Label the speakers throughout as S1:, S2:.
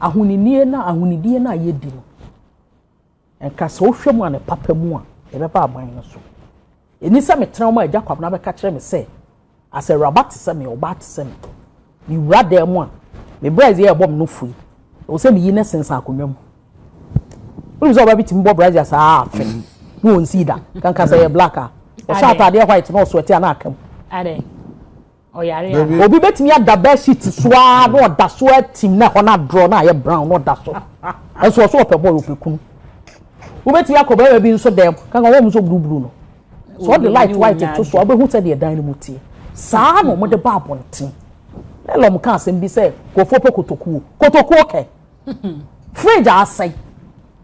S1: ahuninie na ahunidie na yedi no enka so hwemu ane papa mu a ebeba aban no so eni se metra mo agya kwab na be ka kire me se as a rabat se me oba se me wura dem a me braze ye bom no fui o se me yi na sensa akonwam ulu zo ba bitim bo braze asa afi no on see da kan ka say ye black a o sha atade white no sweat na akam ade o yare ya obi betimi ada bed sheet soa no da so atim na ho na draw na ye brown no da so eso so ope boy opekunu ubeti akoba bi nso dem kan wo mu so blue no so the light white to so obehu se de dan no mutie saa no mo de ba abonten elo mo kan asem bi se ko fo kotoku ke fridge asai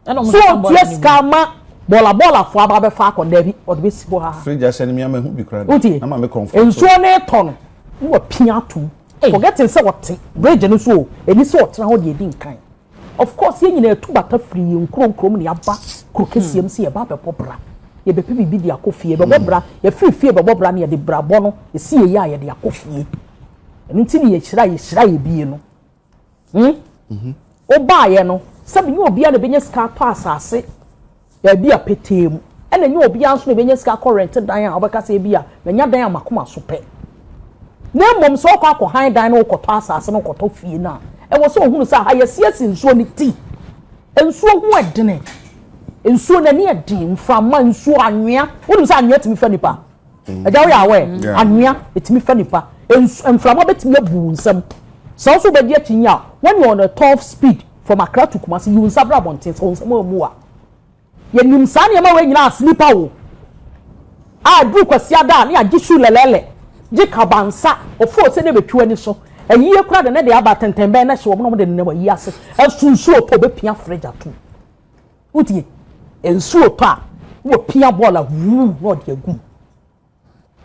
S1: so yes kama bola fo aba be fa akonda bi o de be sibo ha
S2: fridge asai ni mi ama hu bi kra
S1: na
S2: ma me comfort
S1: enso na eton wo pia to forgetting say what bridge no so eni so otena ho de din kan of course ye nyina etu bata free nkronkrom ne aba krokesiem se ye ba be popra ye be pibi di akofie be bobra ye free be bobra ne ye de brabo no ye si ye ya ye de akofie enu ti ne ye hira ye bie no oba ye no sabi ye obi a ne benye ska to asase ya bi apetem ena nye obi anso ne benye ska current dan a obeka se bi a nya dan amakoma so pe na mom so kwa han dan no koto asase no koto fie na e wo so hunu sa ha ye siesi nsuo ni ti nsuo hu edene nsuo na ni edin mframa nsuo anwea wonu sa anwea timi fa nipa eja wo ya we anwea etimi fa nipa mframa betimi abu nsam so be dia tinya when you on a top speed from Accra to Kumasi you nsabra bonten so nsam amu a ye nim sa ne ma we nyina sleeper wo a du kwasi ada na ya gishu lelele ji kabansa ofo se ne betwa ni so ayiye kura de ne de aba tentembe na hye wo no de ne wa yi ase asunsu oto be pia fridge ato utie ensu oto a wo pia bola wu no de agum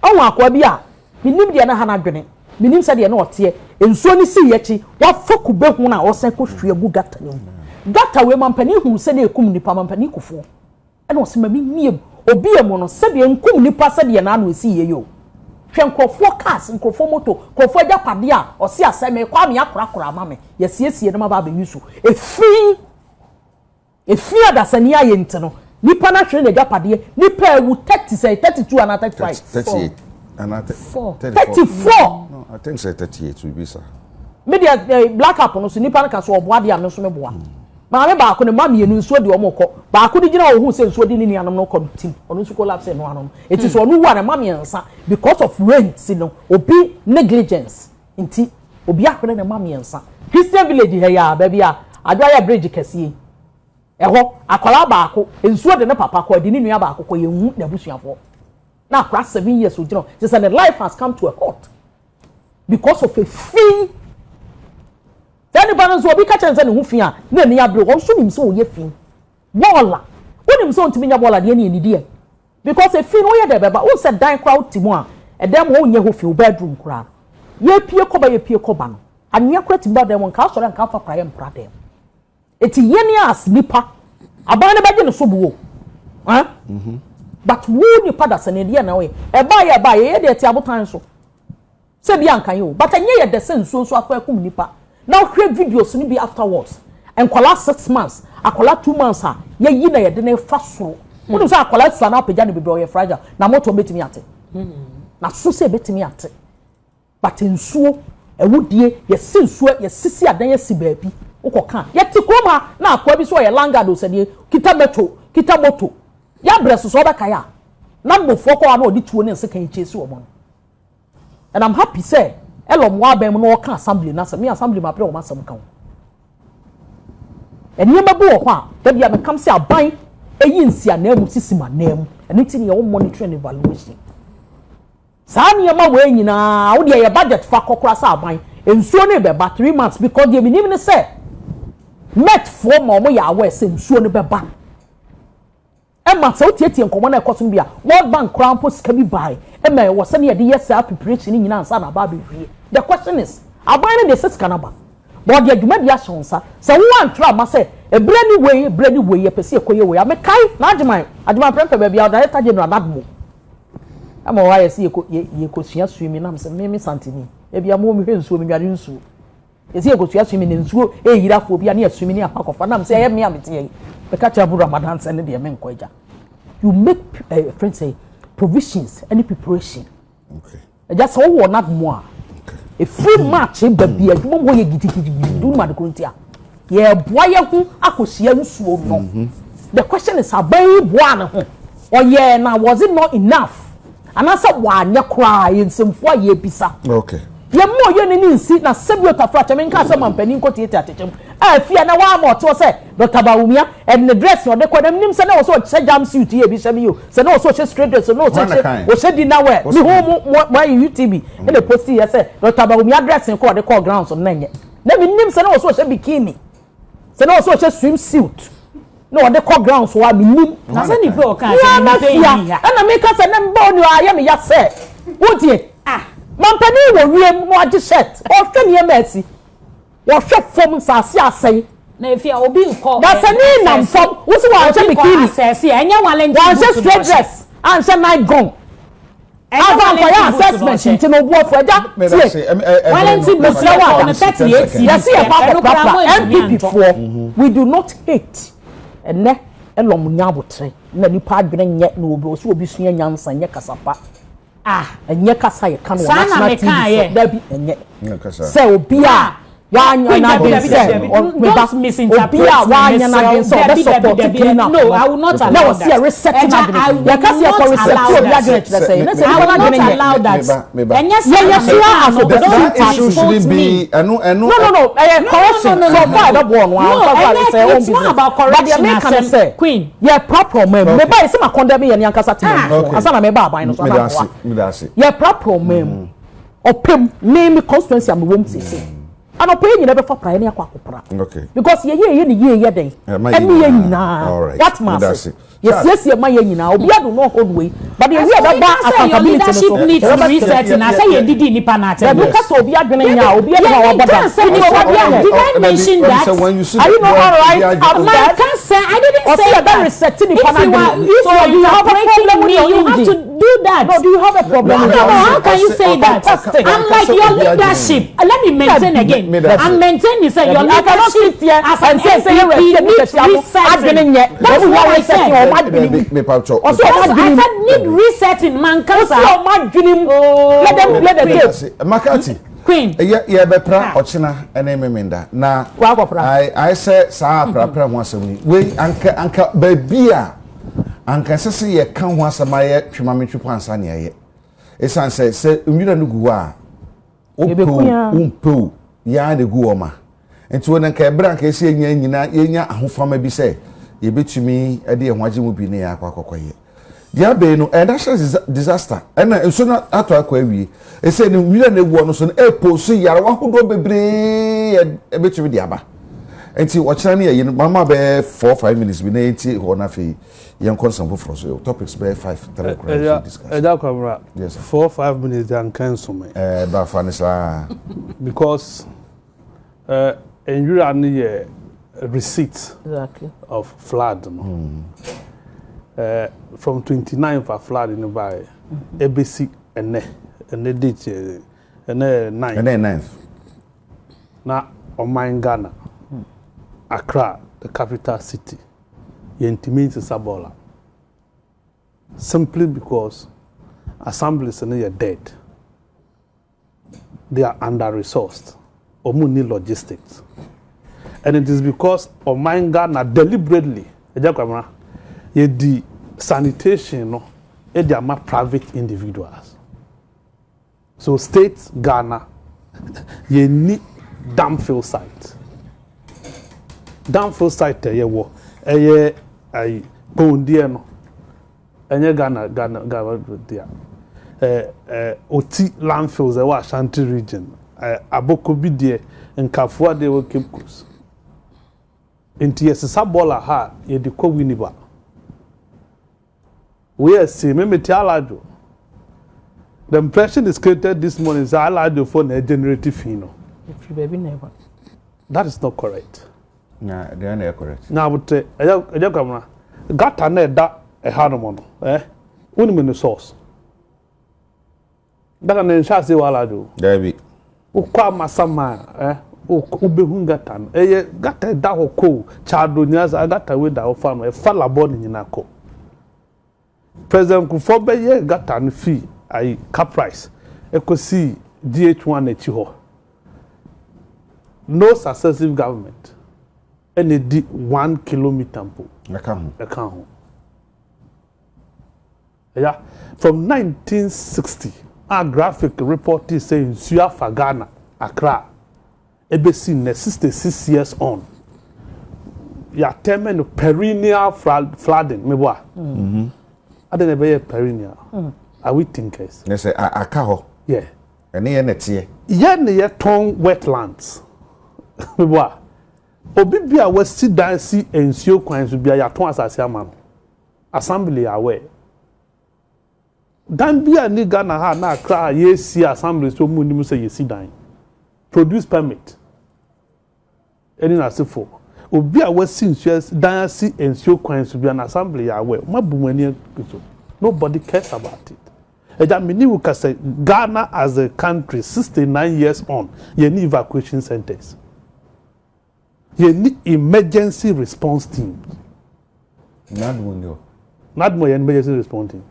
S1: anwa akwa bi a minim de na ha na dwene minim se de na ote ensu ni si yechi wa foku be hu na wo se ko hwe agu gata ni gata we mampani hu se na ekum nipa mampani kufo ena wo se ma miem obi emu no se de enkum nipa se de na na esi ye yo hwenkrofo cars nkrofo moto krofo agya pade a osi aseme kwa me akora ma me yesiesie no ma ba benyusu efi adasani aye ntino nipa na hwe na agya pade nipa ewu 30 say 32 and 35
S2: 38 and
S1: 34
S2: no I think say 38 will be sir
S1: media black up no so nipa na ka so oboade am no so me boa ma me ba ko ne ma me enu nsuo de omoko ba ko di gina wo hu se nsuo de ni ni anom no ko tim onu nsu collapse no anom it is onu wa na ma me nsa because of rent no obi negligence nti obi akwere na ma me nsa Christian village he ya ba bia adwa bridge kese eho akola ba ko nsuo de ne papa ko de ni nua ba ko ye hu na busuafo na akra 7 years ogina just and life has come to a halt because of a fee. Any balance will be catching any hoofia, then the abro, or shooting so ye fin. Walla, when him so to me, Walla, the any idea. Because a fin way there, but all said dying crowd Timor, and them won't ye who bedroom crowd. Ye peer coba, ye peer coban, and ye quit about them on castle and comfort cry and pradem. It's yenny ass nipper, a banner bag in a subu. Huh? But would you put us an Indian away? A buyer, a table time so. Say Bianca, you, but I near the sense so for a nipper. Now create videos ni be afterwards and call 6 months akola 2 months ha ye yi na ye de na fa so wonu so akola so na apagya ne bebe o ye fragile na moto betimi ate na so se betimi ate but nsuo ewudie ye sensuo ye sisi adan ye si baabi ukoka ye ti kroma na akwa bi so ye langard o sede kita moto ya breso so beka ya na mbofo ko na odi tuo ne nse kan chesi wo mo and I'm happy say elo mo abem no ka assembly na se me assembly ma pre o masam kan eni ma bu ho a da bia me kam se aban eyi nsia na emu sisima na emu eni ti ne ye monitoring evaluation sa ne ma we nyina wo de ye budget fa kokora sa aban ensuo ne be ba 3 months because the minimum ne say met for mo ya we se ensuo ne be ba Emma so tietie nkomo na ekoso bia World Bank crampo ska bi bai Emma wo se ne ye de yes preparation nyina ansa na ba be hwie the question is aban ne de sika na ba but the adwuma dia shonsa se wo antra ma se ebrani wey ye pese ekoye wey amekai na adwuma prempe ba bia director general nadmo ama wa ye se ye ko sua suimi na me santini e bia mo mi hwe nsuo mi nware nsuo esi e go to asumi ne nsuo e yira fo bia na asumi ne apakofa na me say me amete be ka cha bu Ramadan say ne de me nkoja you make friends say provisions any preparation okay just so wo not more a free match baby adwuma mo ye gidigidi do ma de kontia ye boa ye hu akosia nsuo no the question is abai boa ne ho oye na was it not enough anasa wa anya kra ye nsemfo ye bisa
S2: okay
S1: ye mo ye ni nsi na sebiota fracha men ka se mampani nko tiete atechem afia na wa mo to se Dr. Bawumia and the dress no de ko dem nim se na wo so che jam suit ye bi se mi yo se na wo so che straight dress no so che wo che dinner wear mi ho mo UTB e dey post here say Dr. Bawumia dress ko de ko ground so na nye na mi nim se na wo so che bikini se na wo so che swimsuit no de ko ground so wa mi nim
S3: na se ni pe o kan se ni pe yi ha
S1: na me ka se na mba oni aye me ya se wo tie mampani wo wiem mo agi shirt o hwe ne emati wo hwe fom sase asai
S3: na efia obi nko
S1: da se ni nam fom wo si wa hwe bikini
S3: sase enya walenti
S1: wa hwe straight dress and say night gown ava for your assessment nti no bo for ja
S3: walenti busra wa na 38
S1: yes ya papa MPP for we do not hate ene elom nyabotre na nipa adwene nye na obi o so obi sua nyansa nye kasapa enye kasa ye kan national TV dabi enye say obi a wanya na be say
S3: don't misinterpret
S1: obi a wanya na be say be support clean up
S3: no I will not allow that
S1: now see reset na ya kasi ya ko reset obi a get say na say
S3: I will not allow that enye say
S1: ya sure as
S2: the issue shouldn't be no
S1: correction so far that one one say
S3: it's not about correction queen
S1: yeah proper mem me buy say ma condemn ye ni ankasa team asa na me ba aban no so na yeah proper mem opem name constituency am wom sese and opem nyina be for prayer ni akwa akopra because ye ye den emi ye nyina that mass yes ma ye nyina obi adu no hold way but ye we that ba accountability
S3: so needs reset na say ye didi nipa na tell
S1: you because obi adwene nya obi adu wa boda
S3: did I mention that
S1: are you not all right
S3: I can't say I didn't say that
S1: reset nipa na
S3: so you have a problem with you have to do that
S1: no do you have a problem
S3: no how can you say that I'm like your leadership let me maintain again I'm maintaining say your leadership as an say you reset adwene nya that's what I said I said need resetting man cancer let them go
S2: Makati
S3: Queen
S2: yeah be pra ochina ene memenda na I say sa pra ho asem we anka babia anka sese ye kan ho asem aye twemametwe ansa ne aye esan se nwira no gu a umpo ya de gu oma enti wona nka ebra nka ese nyina yenya ahofama bi se ye betumi ade ehwaje mu bi ne ya akwakokoye dia be no national disaster ena enso na ato akwa awie ese ne nwira na ewu no so e poso yare wa hodo bebre e betumi de aba enti ochira ne ye mama be 4-5 minutes bi na enti ho na fe yen konsampo for so topics be 5-3 crowd discuss
S4: eja kwabra
S2: yes
S4: 4-5 minutes dan cancel me
S2: ba fanisa
S4: because enwira ne ye receipt
S1: exactly
S4: of flood no from 29 for flood in by ABC ene date ene 9 na on Ghana Accra the capital city intimate Sabola simply because assemblies are dead they are under resourced or need logistics. And it is because of Ghana deliberately, the sanitation, no, they are private individuals. So state Ghana, you need dam fill site. Dam fill site, you wo, a pondiano, and Ghana there. Oti landfills, the Ashanti region, Abokobi there, and Kafua they will keep close. Inti yesisa bola ha ye de ko winiba we are see me tialajo the impression is created this morning is alajo for a generative fino
S1: if you baby never
S4: that is not correct
S2: na they are not correct
S4: na but eja kamna gata na da e hanomo no woni me source daga na nsha se walajo
S2: dabi
S4: ukwa masama obehu gata no gata da hoko chado nyaza gata we da ofa no fa labo ni nyina ko president Kufo be ye gata no fee ai cap price ekosi DH1 echi ho no successive government any 1 kilometer mpo eka ho yeah from 1960 our graphic report is saying Suya Fagana Accra ebesi ne 66 years on ya term perennial flooding meboa ade ne be perennial are we thinkers
S2: ne say aka ho
S4: yeah
S2: ene ye netie
S4: ye ne ye ton wetlands meboa obi bia wasi dan si ensuo kwan so bia ya ton asase ama assembly aware dan bia ni Ghana ha na Accra ye si assembly so mu ni mu say ye si dan produce permit any nasifo obi a wasi nsuo dan si ensuo kwan so bia na assembly aware mabumani so nobody cares about it eja mini we say Ghana as a country 69 years on ye need evacuation centers ye need emergency response teams NADMO emergency response team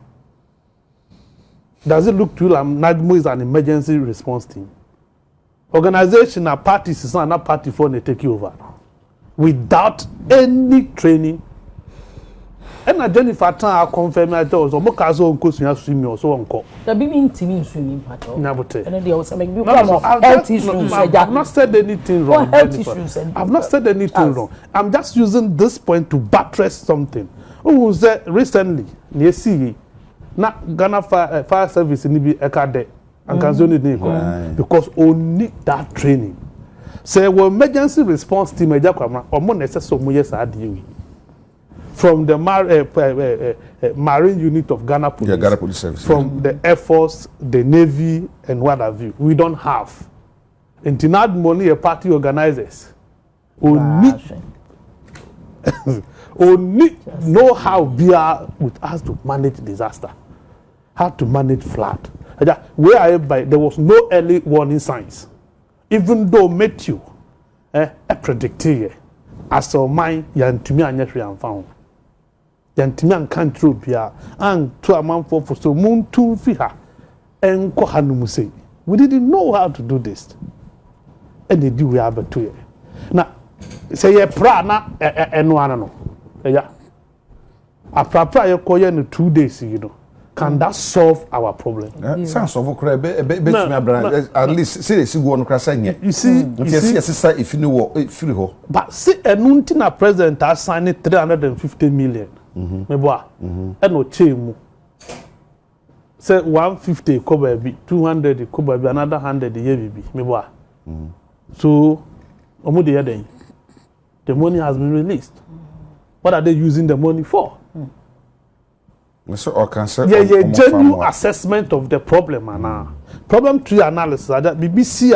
S4: does it look to you like NADMO is an emergency response team organization and parties is not party for they take you over without any training. And Jenifer tan confirm that also mo ka so nko suya swim or so nko
S1: the be intimi swimming part o
S4: na bote
S1: and there was some health issues.
S4: I've not said anything wrong. I've not said anything wrong. I'm just using this point to buttress something. Who said recently near see na Ghana fire service ni bi ekade and can only because only that training say well emergency response team eja kwama omo necessary mo yes adiwe from the marine unit of Ghana Police,
S2: yeah, Ghana Police Service,
S4: from the Air Force, the Navy, and what have you. We don't have. And to not money a party organizers only know how we are with us to manage disaster, how to manage flood. Where I by there was no early warning signs, even though Matthew predicted as a mine yantumi anyahwe amfa yantimi an control bia an to amanfo for so moon to fi ha enko hanum say we didn't know how to do this and they do we have to here na say ye pra na eno ana no ya aprapra ye koye no 2 days you know can that solve our problem
S2: sounds of okra be at least seriously go on krasa nye
S4: you see
S2: yes if you wo free ho
S4: but see enunti na president assign 350 million meboa eno chemu say 150 ko ba bi 200 ko ba bi another 100 ye bibi meboa so omo de yeden the money has been released what are they using the money for
S2: so or cancer
S4: genuine assessment of the problem and problem tree analysis that BBC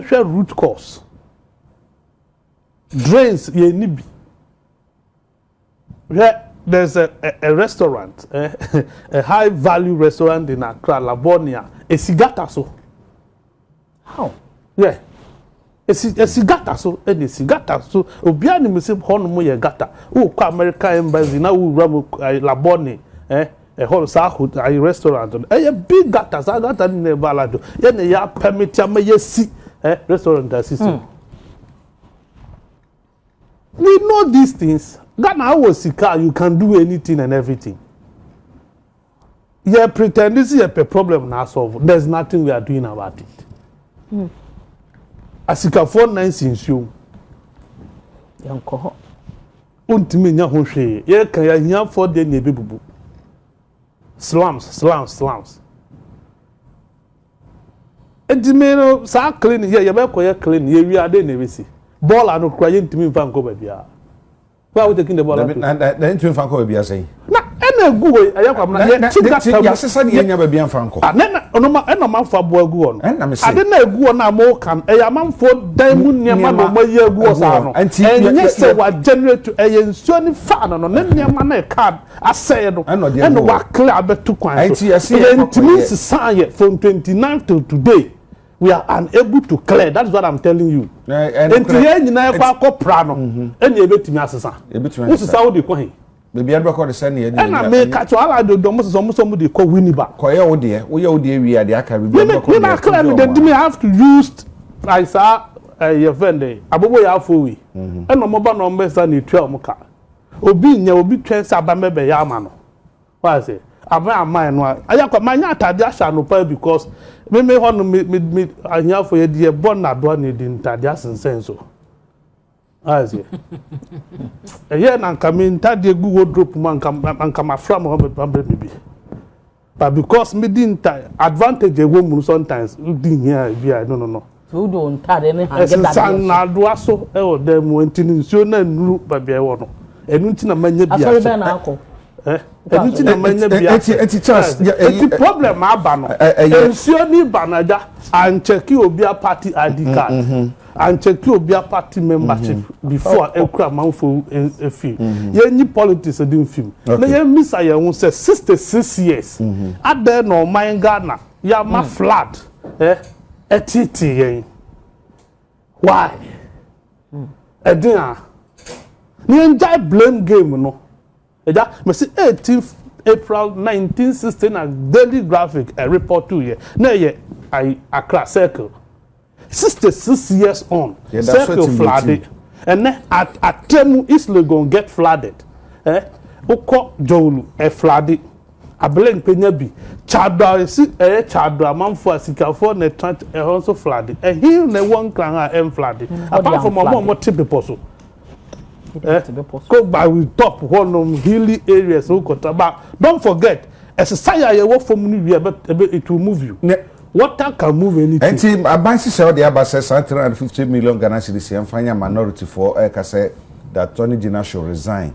S4: share root cause drains ye nibi where there's a restaurant a high value restaurant in Accra Labonia a sigata so how yeah a sigata so and a sigata so obia ni mse hono mo ye gata o kwa American embassy na wo ram Labonia a whole South a restaurant a big gata sa gata ni balado ye ne ya permit ya me si restaurant assistant we know these things. Ghana was sika, you can do anything and everything. You pretend this is a problem now solved. There's nothing we are doing about it. Asika 49 since you.
S1: Yanko.
S4: Untimi nya ho hwe. Ye kan ya hia for de na ebebubu. Slums. Edimeno sa clean ye be koye clean ye wi ade na ebesi. Ball anu kura ye ntimi mfa nko ba bia. Why are we taking the ball?
S2: Then to Franco be saying.
S4: Na ena gu we ayakwa na
S2: ya sesa ni enya ba bia Franco.
S4: Na onoma ena manfo abo agu on.
S2: Na me say.
S4: Ade na agu on na mo kan eya manfo dan mu niema no mayi agu o sa no. Enye se wa generate eya nsuo ni fa no na niema na card asay no. Ena wa clear abetu kwan so. Ntimi sisan ye from 29 till today. we are unable to clear. That's what I'm telling you. And here you know kwa prano. And you bet me asesa. What's the Saudi kwa he?
S2: Baby I record the send here.
S4: And I make catch all I do almost somebody call Winniba.
S2: Kwa ya odie, we are the aka
S4: we have to use like sa your friend abobo ya afowi. And no mobile numbers na 12 muka. Obi nya obi twen sa ba mebe ya ama no. Why say? Aban no ayakwa manya atade asha no pa because me hono me anya for ye de born na do na di ntade asensen so. Why say? Eye na nka me ntade gu wardrobe man nka mafra mo be. But because me di advantage e wo mu sometimes di here bia no.
S1: So do ntade ne hange da.
S4: San na do aso e o dem wentini nsuo na nuru ba bia e wo no. Enu ntina manya bia.
S1: Asori be na akọ.
S4: Anything that many be problem abano ensuoni banaja and check obia party ID card and check obia party membership before ekura manfo efi yenyi politics edin film na ye misa ye won say 66 years ade no man Ghana ya ma flat etiti yen why edin a ni enjoy blame game no eja me say 18th April 1916 a Daily Graphic a report 2 year na ye Accra circle 66 years on circle flooded and then at Temu East Legon get flooded oko Jolu flooded abelen penya bi chadwa si chadwa manfo asikafo na trant also flooded here na one clan flooded apart from more people so go by we top one hilly areas but don't forget exercise you work from it will move you. Water can move anything.
S2: And team Aban said the about 350 million Ghana cedis and find a minority for say that Tony Jena should resign.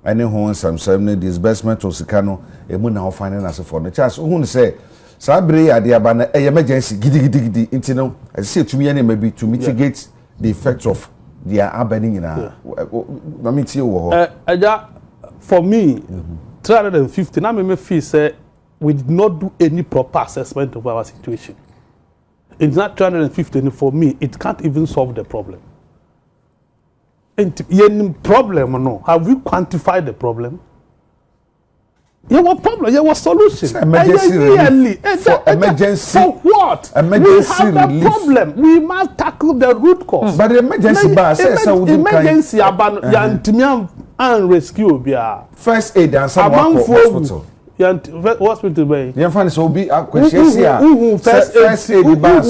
S2: Any home some disbursement of Sikano, a moon now finding as for the chance who say Sabri at the Aban emergency giddy intino I say to me maybe to mitigate the effects of they are abandoning in a
S4: for me 350 now me feel say we did not do any proper assessment of our situation. It's not 350 for me it can't even solve the problem. And any problem no have we quantified the problem? You have problem, you have solution.
S2: Emergency relief.
S4: Emergency. For what?
S2: Emergency
S4: we have a problem. We must tackle the root cause.
S2: But the emergency bar says
S4: emergency Aban and rescue bia.
S2: First aid and some hospital.
S4: Hospital bay.
S2: You find so be first aid bar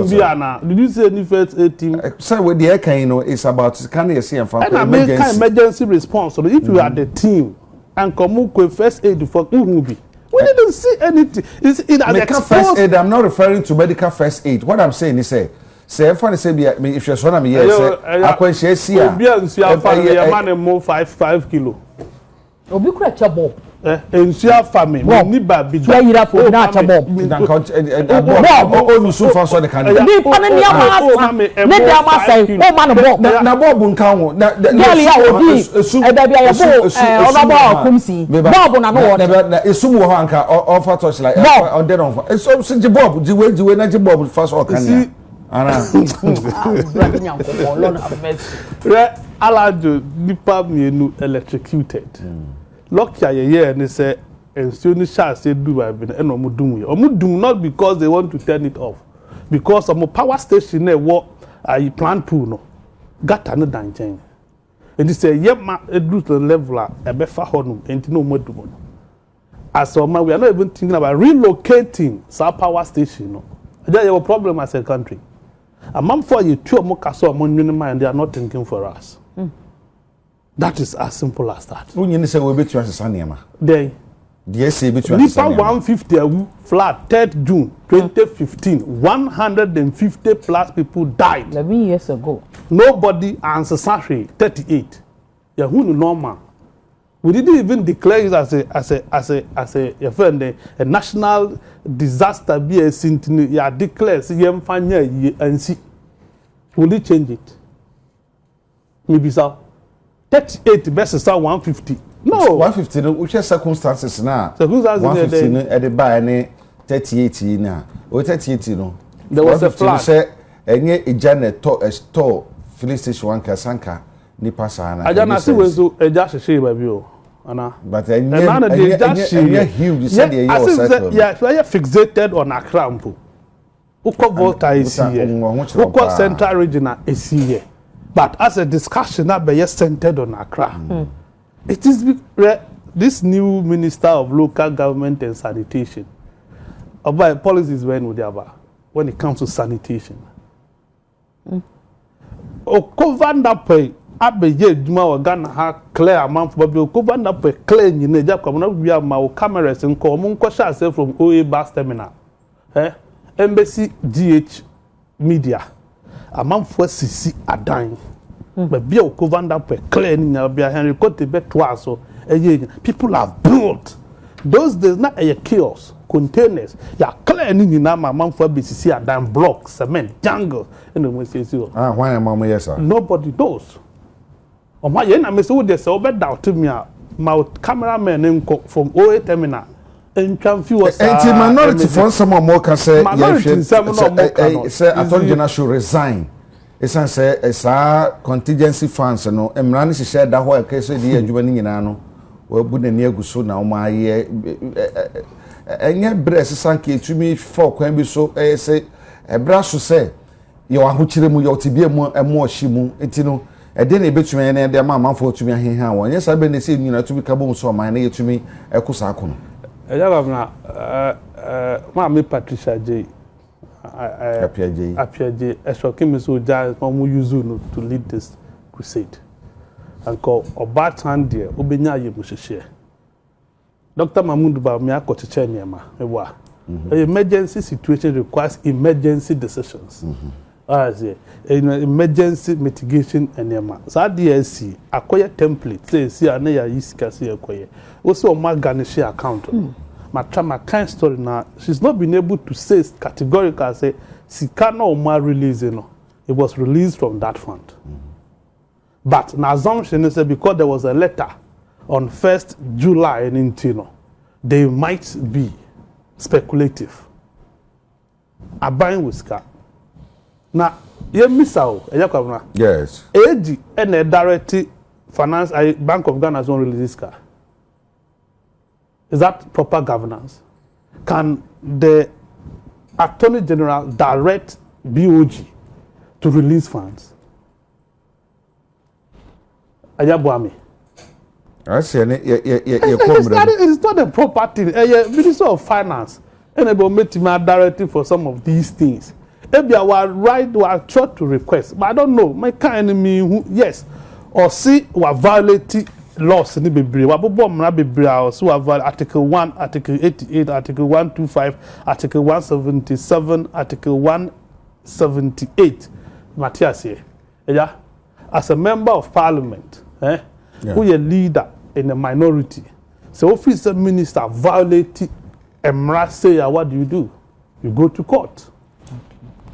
S4: bia na. Did you say any first aid team?
S2: Say what the can you know is about can you see and
S4: emergency response. So if you are the team and come with first aid for Uhubi. We didn't see anything.
S2: First aid, I'm not referring to medical first aid. What I'm saying is say if I say if you're son of me, yes, I can share see
S4: a 5 kilo.
S1: Obi kura chabo.
S4: Ensure family. We need baby.
S1: Why you that for na chabo?
S2: Oh, you so far so the can.
S1: Ni panani ama. Ne dey ama say, "Oh man, bob."
S2: Na bob nkan wo. Na
S1: girl ya obi. E da bia ya bo oba kumsi. Bob na no wo.
S2: Na esum wo anka offer touch like on dead on. So since bob, the way na bob first all can. Ana.
S4: Alajo nipa mienu electrocuted. Lock ye and they say and still shall say do by and omudum not because they want to turn it off. Because of a power station there what I plan pool no. Got another danger. And they say, yep, ma do the level a befa honum and no more do. As so we are not even thinking about relocating some power station. No. There is a problem as a country. A month for you, 2 more castle among and they are not thinking for us. That is as simple as that.
S2: When you say we between Saniama,
S4: they
S2: say between
S4: Nipa 150 flat 3rd June 2015, 150 plus people died.
S1: 11 years ago.
S4: Nobody answered Saturday 38. Yeah, who normal? We didn't even declare it as a national disaster. Be a sin. Yeah, declare and see. Will it change it? Maybe so. 38 versus 150. No.
S2: 150, which are circumstances now.
S4: Circumstances
S2: 150 at the buy any 38 now. Or 38 no.
S4: There was a flash.
S2: Enye ejane to filling station one kasanka nipa sana.
S4: Ajana si wezo eja hwehwe baby o. Ana.
S2: But enye huge said the year settle.
S4: Yeah, so you fixated on Accra mpo. Uko Volta is here. Uko Central Regional is here. But as a discussion that be centered on Accra. It is this new Minister of Local Government and Sanitation. About policies when it comes to sanitation. Okovanda pay abeye djuma wa Ghana ha clear amount for okovanda pay clear nyine ja kwa na bia ma cameras nko mo nko sha say from OA bus terminal embassy GH media amount for sisi adan but bia okovanda pay clear nya bia Henry Kote be twaso people have built those days not a chaos containers ya clear ni na amount for BCC adan block cement jungle and we say so
S2: why am yes sir
S4: nobody knows. Oh my, I may say they say doubt me my cameraman from OA terminal and confuse.
S2: And minority for some more can say say Attorney General should resign. It's say it's a contingency funds no. Emrani she said that why case the adwuma ni nyina no. We bu na ne aguso na o ma ye enye breast sanke tumi for kwan bi so say ebra so say ye wa ho kire mu ye otibie mu emo ohyi mu etino ede na ebetumi na de ma manfo tumi aheha won yesa be na se nyina tumi ka bom so man na yetumi ekusa akono
S4: eja governor ma me Patricia J Apia J eshokim so ja mo use no to lead this crusade and call obatan there obenya ye mu hwehwe Dr. Mahmoud Ba me akocheche niema ewa emergency situation requires emergency decisions. Emergency mitigation enema. So DSC akoye template say see ana ya yisika say akoye. Also o ma garnish account. My kind story now. She's not been able to say categorically say sika na o ma release no. It was released from that fund. But an assumption is because there was a letter on 1st July in Intino, they might be speculative. Aban with sika. Now, you miss out.
S2: Yes.
S4: AG and a direct finance Bank of Ghana's own release this car. Is that proper governance? Can the Attorney General direct BOG to release funds? Ayabuami.
S2: I say
S4: it's not a proper thing. Minister of Finance and about directive for some of these things. Maybe our right to try to request, but I don't know. My kind enemy who yes, or see we violating laws in the Bible. We bomb na Bible. So we violate Article 1, Article 88, Article 125, Article 177, Article 178. Matthias here, yeah, as a member of Parliament, who is a leader in a minority. So if a minister violating Emra say, what do? You go to court.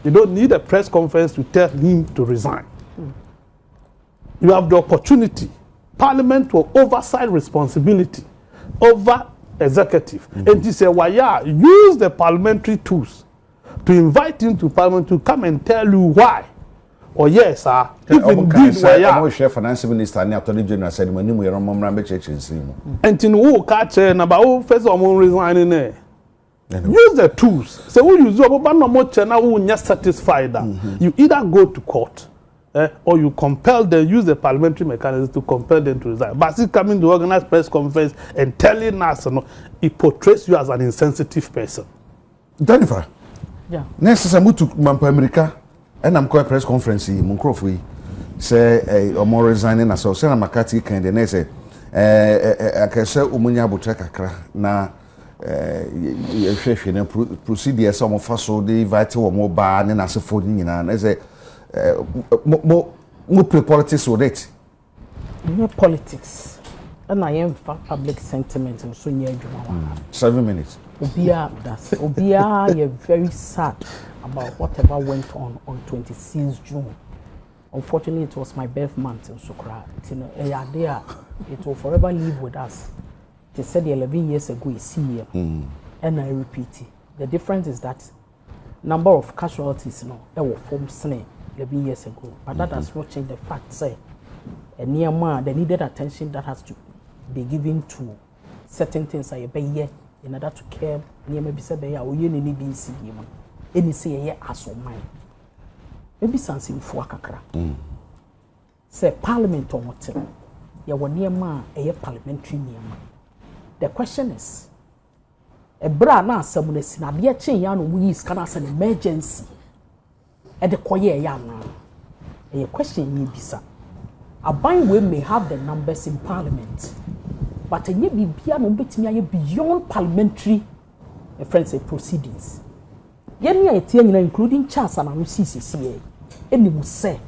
S4: You don't need a press conference to tell him to resign. You have the opportunity. Parliament will oversight responsibility over executive. And he said, why use the parliamentary tools to invite him to Parliament to come and tell you why. Or yes, sir. If indeed why
S2: I'm share finance minister and Attorney General said money we are member church in Simo.
S4: And in who catch about first of all resigning there. Use the tools. So we use your no more channel who not satisfied that. You either go to court or you compel them, use the parliamentary mechanism to compel them to resign. But still coming to organize press conference and telling us, it portrays you as an insensitive person.
S2: Jenifer.
S1: Yeah.
S2: Next time I to Mampa America and I'm calling press conference in Munkrofi. Say or more resigning as well. Say I'm a Makati kind and they say I can say Umunya Butakakra na procedure some of us so they invite or more ban and as a phone and as a more politics with it.
S1: No politics. And I am public sentiment and so near
S2: 7 minutes.
S1: Obia, you're very sad about whatever went on 26th June. Unfortunately, it was my birth month in Sukra. It will forever live with us. They said 11 years ago, it's here. And I repeat it. The difference is that number of casualties no were formed 11 years ago, but that has not changed the fact say the needed attention that has to be given to certain things like in order to care near maybe say be any BC any say as of mine maybe something for kakra say parliament on what ya near parliamentary near. The question is a bra na someone is na de chen ya no we is can as an emergency e de koye ya na a question you bisa Aban we may have the numbers in parliament but enye bibia no betimi aye beyond parliamentary friends say proceedings yen ya etie nyina including Charles and CCC eni mu say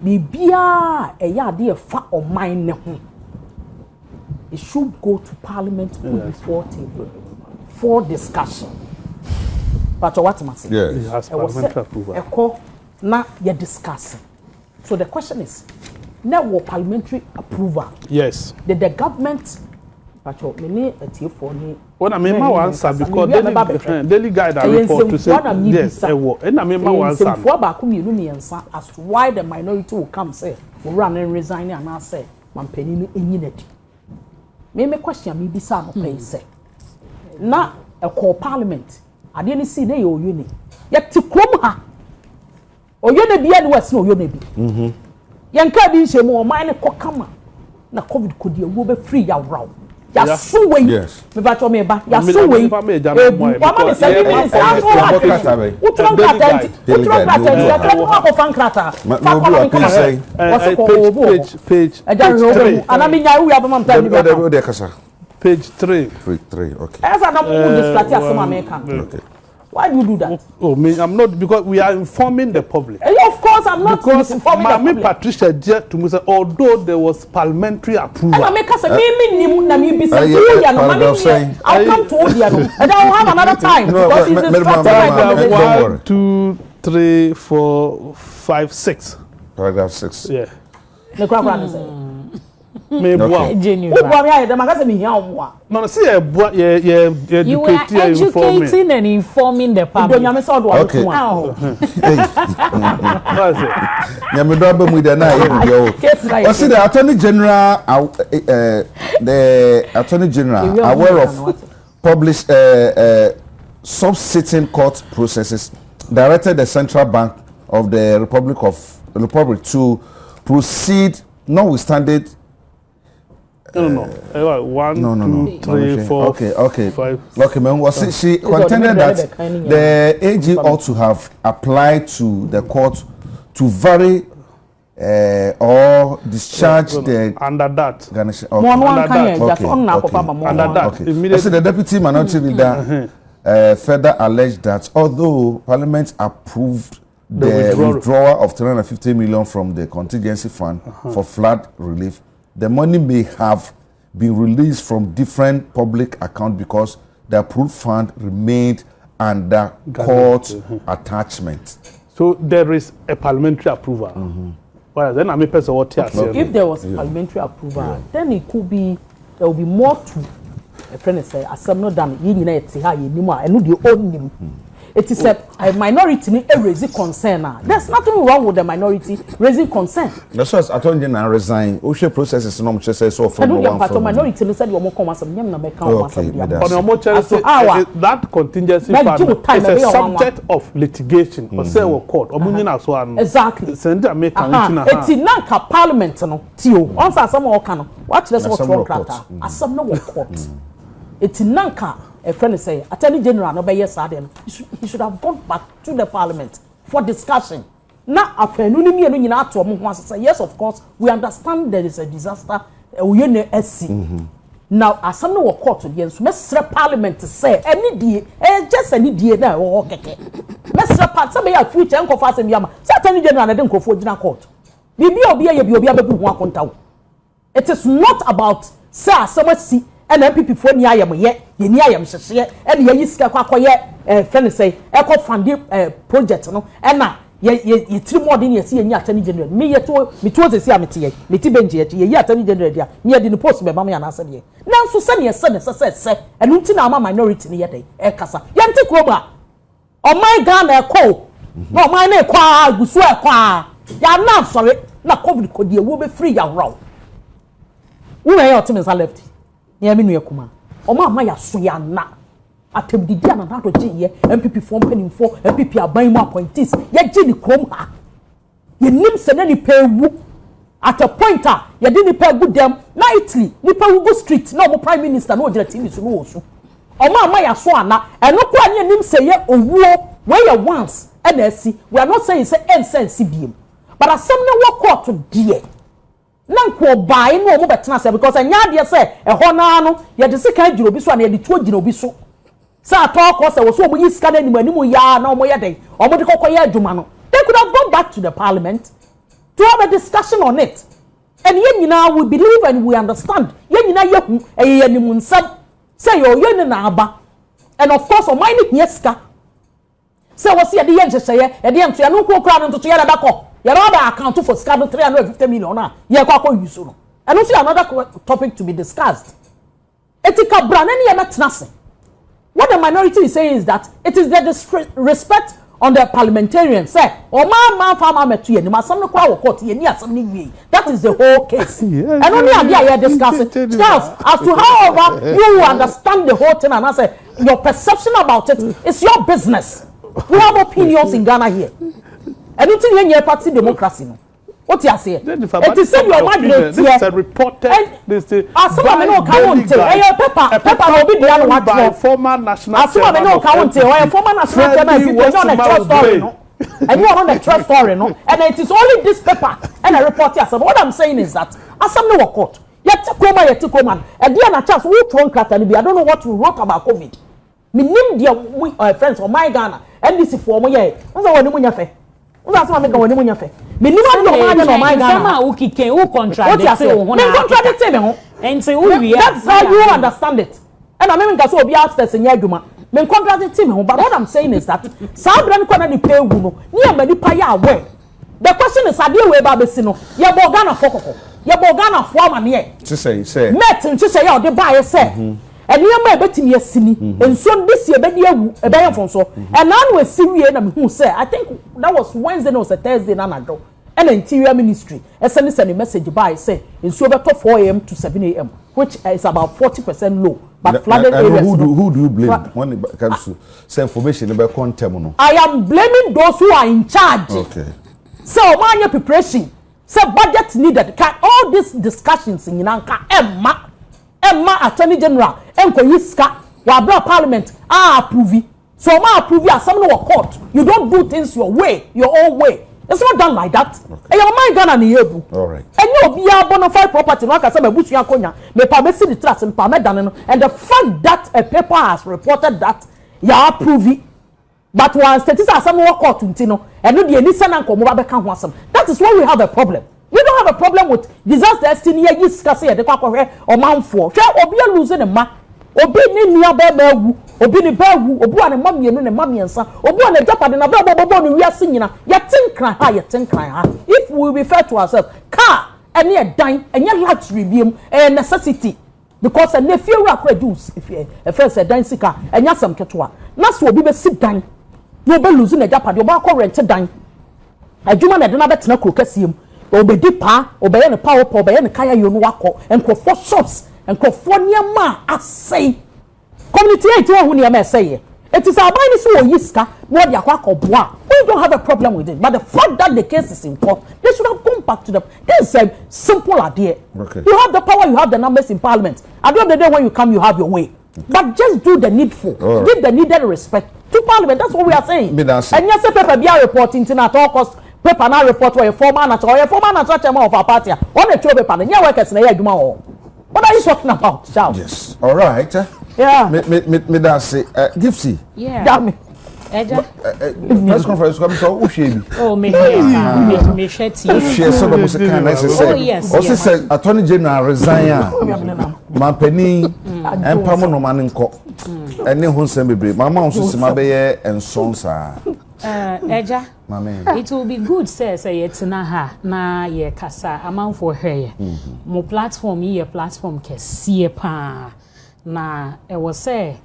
S1: bibia ya de fa oman ne ho. It should go to parliament before table for discussion. But what am I saying?
S2: Yes.
S4: It has parliamentary approval.
S1: Now you're discussing. So the question is, now what parliamentary approval?
S4: Yes.
S1: Did the government? But me need a tea for me.
S4: When I mean my answer because daily guide I report to say yes. And I mean my answer.
S1: For back me as to why the minority will come say will run and resign and I say man penny in unity. Me question me bisa no pay say na a call parliament I didn't see na yo uni yet to krom ha oyone bia ne wase oyone bi yanka bi nche mo man ne kokama na covid could you go be free ya raw ya so way me ba to me ba ya so way wa ma de 7 minutes utron krata
S4: page 3
S2: okay
S1: why do you do that?
S4: Oh, me, I'm not because we are informing the public.
S1: Of course, I'm not
S4: because
S1: informing the public.
S4: Patricia Jet to me say although there was parliamentary approval.
S1: And I make us I'll come to you and I'll have another time because it's distracting.
S4: 1, 2, 3, 4, 5, 6.
S2: Paragraph 6.
S4: Yeah.
S1: The crowd say.
S4: Me boa.
S1: Jenifer.
S4: No, see, you
S3: are educating and informing the public.
S2: Okay. The Attorney General aware of published sub-sitting court processes directed the Central Bank of the Republic to proceed notwithstanding.
S4: No. 1, 2, 3, 4.
S2: Okay.
S4: 5.
S2: Okay, man. Was she contended that the AG ought to have applied to the court to vary or discharge the
S4: under that.
S2: Under that. Immediately the deputy minority leader further alleged that although Parliament approved the withdrawal of 350 million from the contingency fund for flood relief, the money may have been released from different public accounts because the approved fund remained under court attachment.
S1: So
S4: there is a parliamentary approval. Well, then I may pass what
S1: if there was parliamentary approval, then it could be there will be more to a friend say as some not done you need to have anymore and the own it is a minority raising concern. There's nothing wrong with the minority raising concern.
S2: That's why I told you now resign. Ocean process is not just so from
S1: one minority said you want to come some
S4: that contingency fund is a subject of litigation or say court.
S1: Exactly. It's in Nanka Parliament no tio. Once some can watch this what wrong as some no court. It's in Nanka. A friend say, Attorney General, no by yes, he should have gone back to the Parliament for discussion. Now, after yes, of course, we understand there is a disaster. Now, as some no court against Mr. Parliament to say any day, just any day now, or Mr. Part, somebody have future uncle fast and Yama, Attorney General, I don't go for General Court. It is not about, sir, so much see. And MPP for ni ayam ye ni ayam hye and ye sika kwakoye friend say eco fund project no and na ye three more than ye see ye Attorney General me ye to me to say amete ye me ti benje ye Attorney General dia me dey post be mama ya na ase de na so se ne se and unti na ama minority ni ye dey e kasa ye nti kroba my Ghana ko no my na kwa gusu kwa ya na sorry na covid ko die wo be free ya raw wo na ya otimisa left ya me nu yakuma oma ama ya so ya na atemdidi ana na to ye MPP form penimfo MPP aban mu appointees ya gi ni krom ha ye nim se na ni pewu at a point ye di ni pe good dem nightly ni pe go street na mo prime minister na o jira TV so no wo so oma ama ya so ana eno kwa ni nim se ye owuo when you once NSC we are not saying say NSC biem but asem ne wo court die na nko bai no mo betena say because anya de say ho na no ye de sika jiro bi so na ye de tuo jiro bi so sa talk or say wo so mo yi sika na animu ya na mo ye den o mo de kokoye adwuma no they could have gone back to the parliament to have a discussion on it and ye nyina we believe and we understand ye nyina ye hu ye animu nsam say yo ye na aba and of course o mind ni sika say wo see de ye nhyehyeye ye de nto ya no kokora no nto ya da bako ya rather account for scandal 350 million na ye kwa use no and also another topic to be discussed ethical brand any ye metnase what the minority is saying is that it is the respect on the parliamentarians say o man farmer metu ye ni masam no kwa wo court ye ni asam ni wie that is the whole case and only idea you discussing Charles as to however you understand the whole thing and I say your perception about it is your business. We have opinions in Ghana here. Anything in your party democracy no. What you say? It is said your mandate here.
S4: This is a reported. This is
S1: asoma me no count it. Paper no be the one
S4: by former national.
S1: Asoma me no count it. Former national chairman people on the trust story no. And you are on the trust story no. And it is only this paper and a report here. So what I'm saying is that asoma no court. Yet koma. And there na chance who thrown crata ni be. I don't know what you wrote about COVID. Me nim dia friends on my Ghana. NDC for mo ye. Nza woni mo nyafe. Nza so ma ga woni mo nyafe. Me nim adi o ma no my Ghana.
S3: Sama u kike u contradict o ho na.
S1: Me contradict me ho.
S3: Enti u wi.
S1: That's how you understand it. And I mean nka so obi upstairs nya adwuma. Me contradict me ho. But what I'm saying is that sabran ko na ni pay wu no. Ni e ma ni pa ya aware. The question is ade we ba be si no. Ye bo Ghana for kokoko. Ye bo Ghana for amane.
S2: To say.
S1: Met nti say ya o de buy say. And you may bet me a sini, and so this year, baby, a bay from so. And now we're serious, and who say, I think that was Wednesday, no, Thursday, Nanado, and Interior Ministry, send a message by say, in so better 4 a.m. to 7 a.m., which is about 40% low, but flooded areas.
S2: Who do you blame when it comes to say information about contempt? I
S1: am blaming those who are in charge.
S2: Okay.
S1: So, my preparation, so budget needed, all these discussions in Yanka, Emma Attorney General, Enko Yiska, Wabra Parliament, approve. So ma approve as some no court. You don't do things your way, your own way. It's not done like that. And your mind Ghana ni yebu.
S2: All right.
S1: And you be a bona fide property. No, I can say me busu yakonya. Me pa me see the trust and pa me done no. And the fact that a paper has reported that you approve it, but once it is as some no court untino, and no the any sana nkomo ba be kan ho asem. That is why we have a problem. We don't have a problem with disaster destiny ye discuss here the kwakwe or manfo. Hwe obi a lose ne ma. Obi ni nia ba wu. Obi ni ba wu. Obi an ma mienu ne ma miensa. Obi an japade na ba bobo no wiase nyina. Ye tinkran ha, ye tinkran ha. If we refer to ourselves, car any a dine, any luxury beam, a necessity. Because a nephew are produce if you first a dine sika, and yasam ketwa. Nas will be sit dine. No be losing a japade, you ba ko rent dine. A juma na dena betena krokasium. Obedi pa obeye ne power pa obeye ne kaya yo no wakọ enkrofo shots enkrofo niema asay community enti hu niema asay it is Aban ni so yiska no dia kwakọ boa we don't have a problem with it but the fact that the case is in court they should have gone back to the this is a simple idea. Okay. You have the power, you have the numbers in parliament at the end of the day when you come you have your way. Okay. But just do the needful. Right. Give the needed respect to parliament. That's what we are saying. And yes paper be reporting to at all cost paper na report where former natural chairman of our party on the trade paper and workers na here adwuma ho. What are you talking about, Charles?
S2: Yes. All right.
S1: Yeah.
S2: Me that say Gifty.
S3: Yeah.
S1: Damn me.
S3: Eja.
S2: Press conference come so who share me.
S3: Oh, me share tea.
S2: Share some of the kind I say.
S3: Oh, yes.
S2: Also say Attorney General resign. Man penny empamo no man nko. Ene ho nsem bebre. Mama onso se mabeye enson sa.
S3: Eja, it will be good, say yetina ha na ye kasa amanfo hweye. Mo platform ye platform kesiye pa na e wo say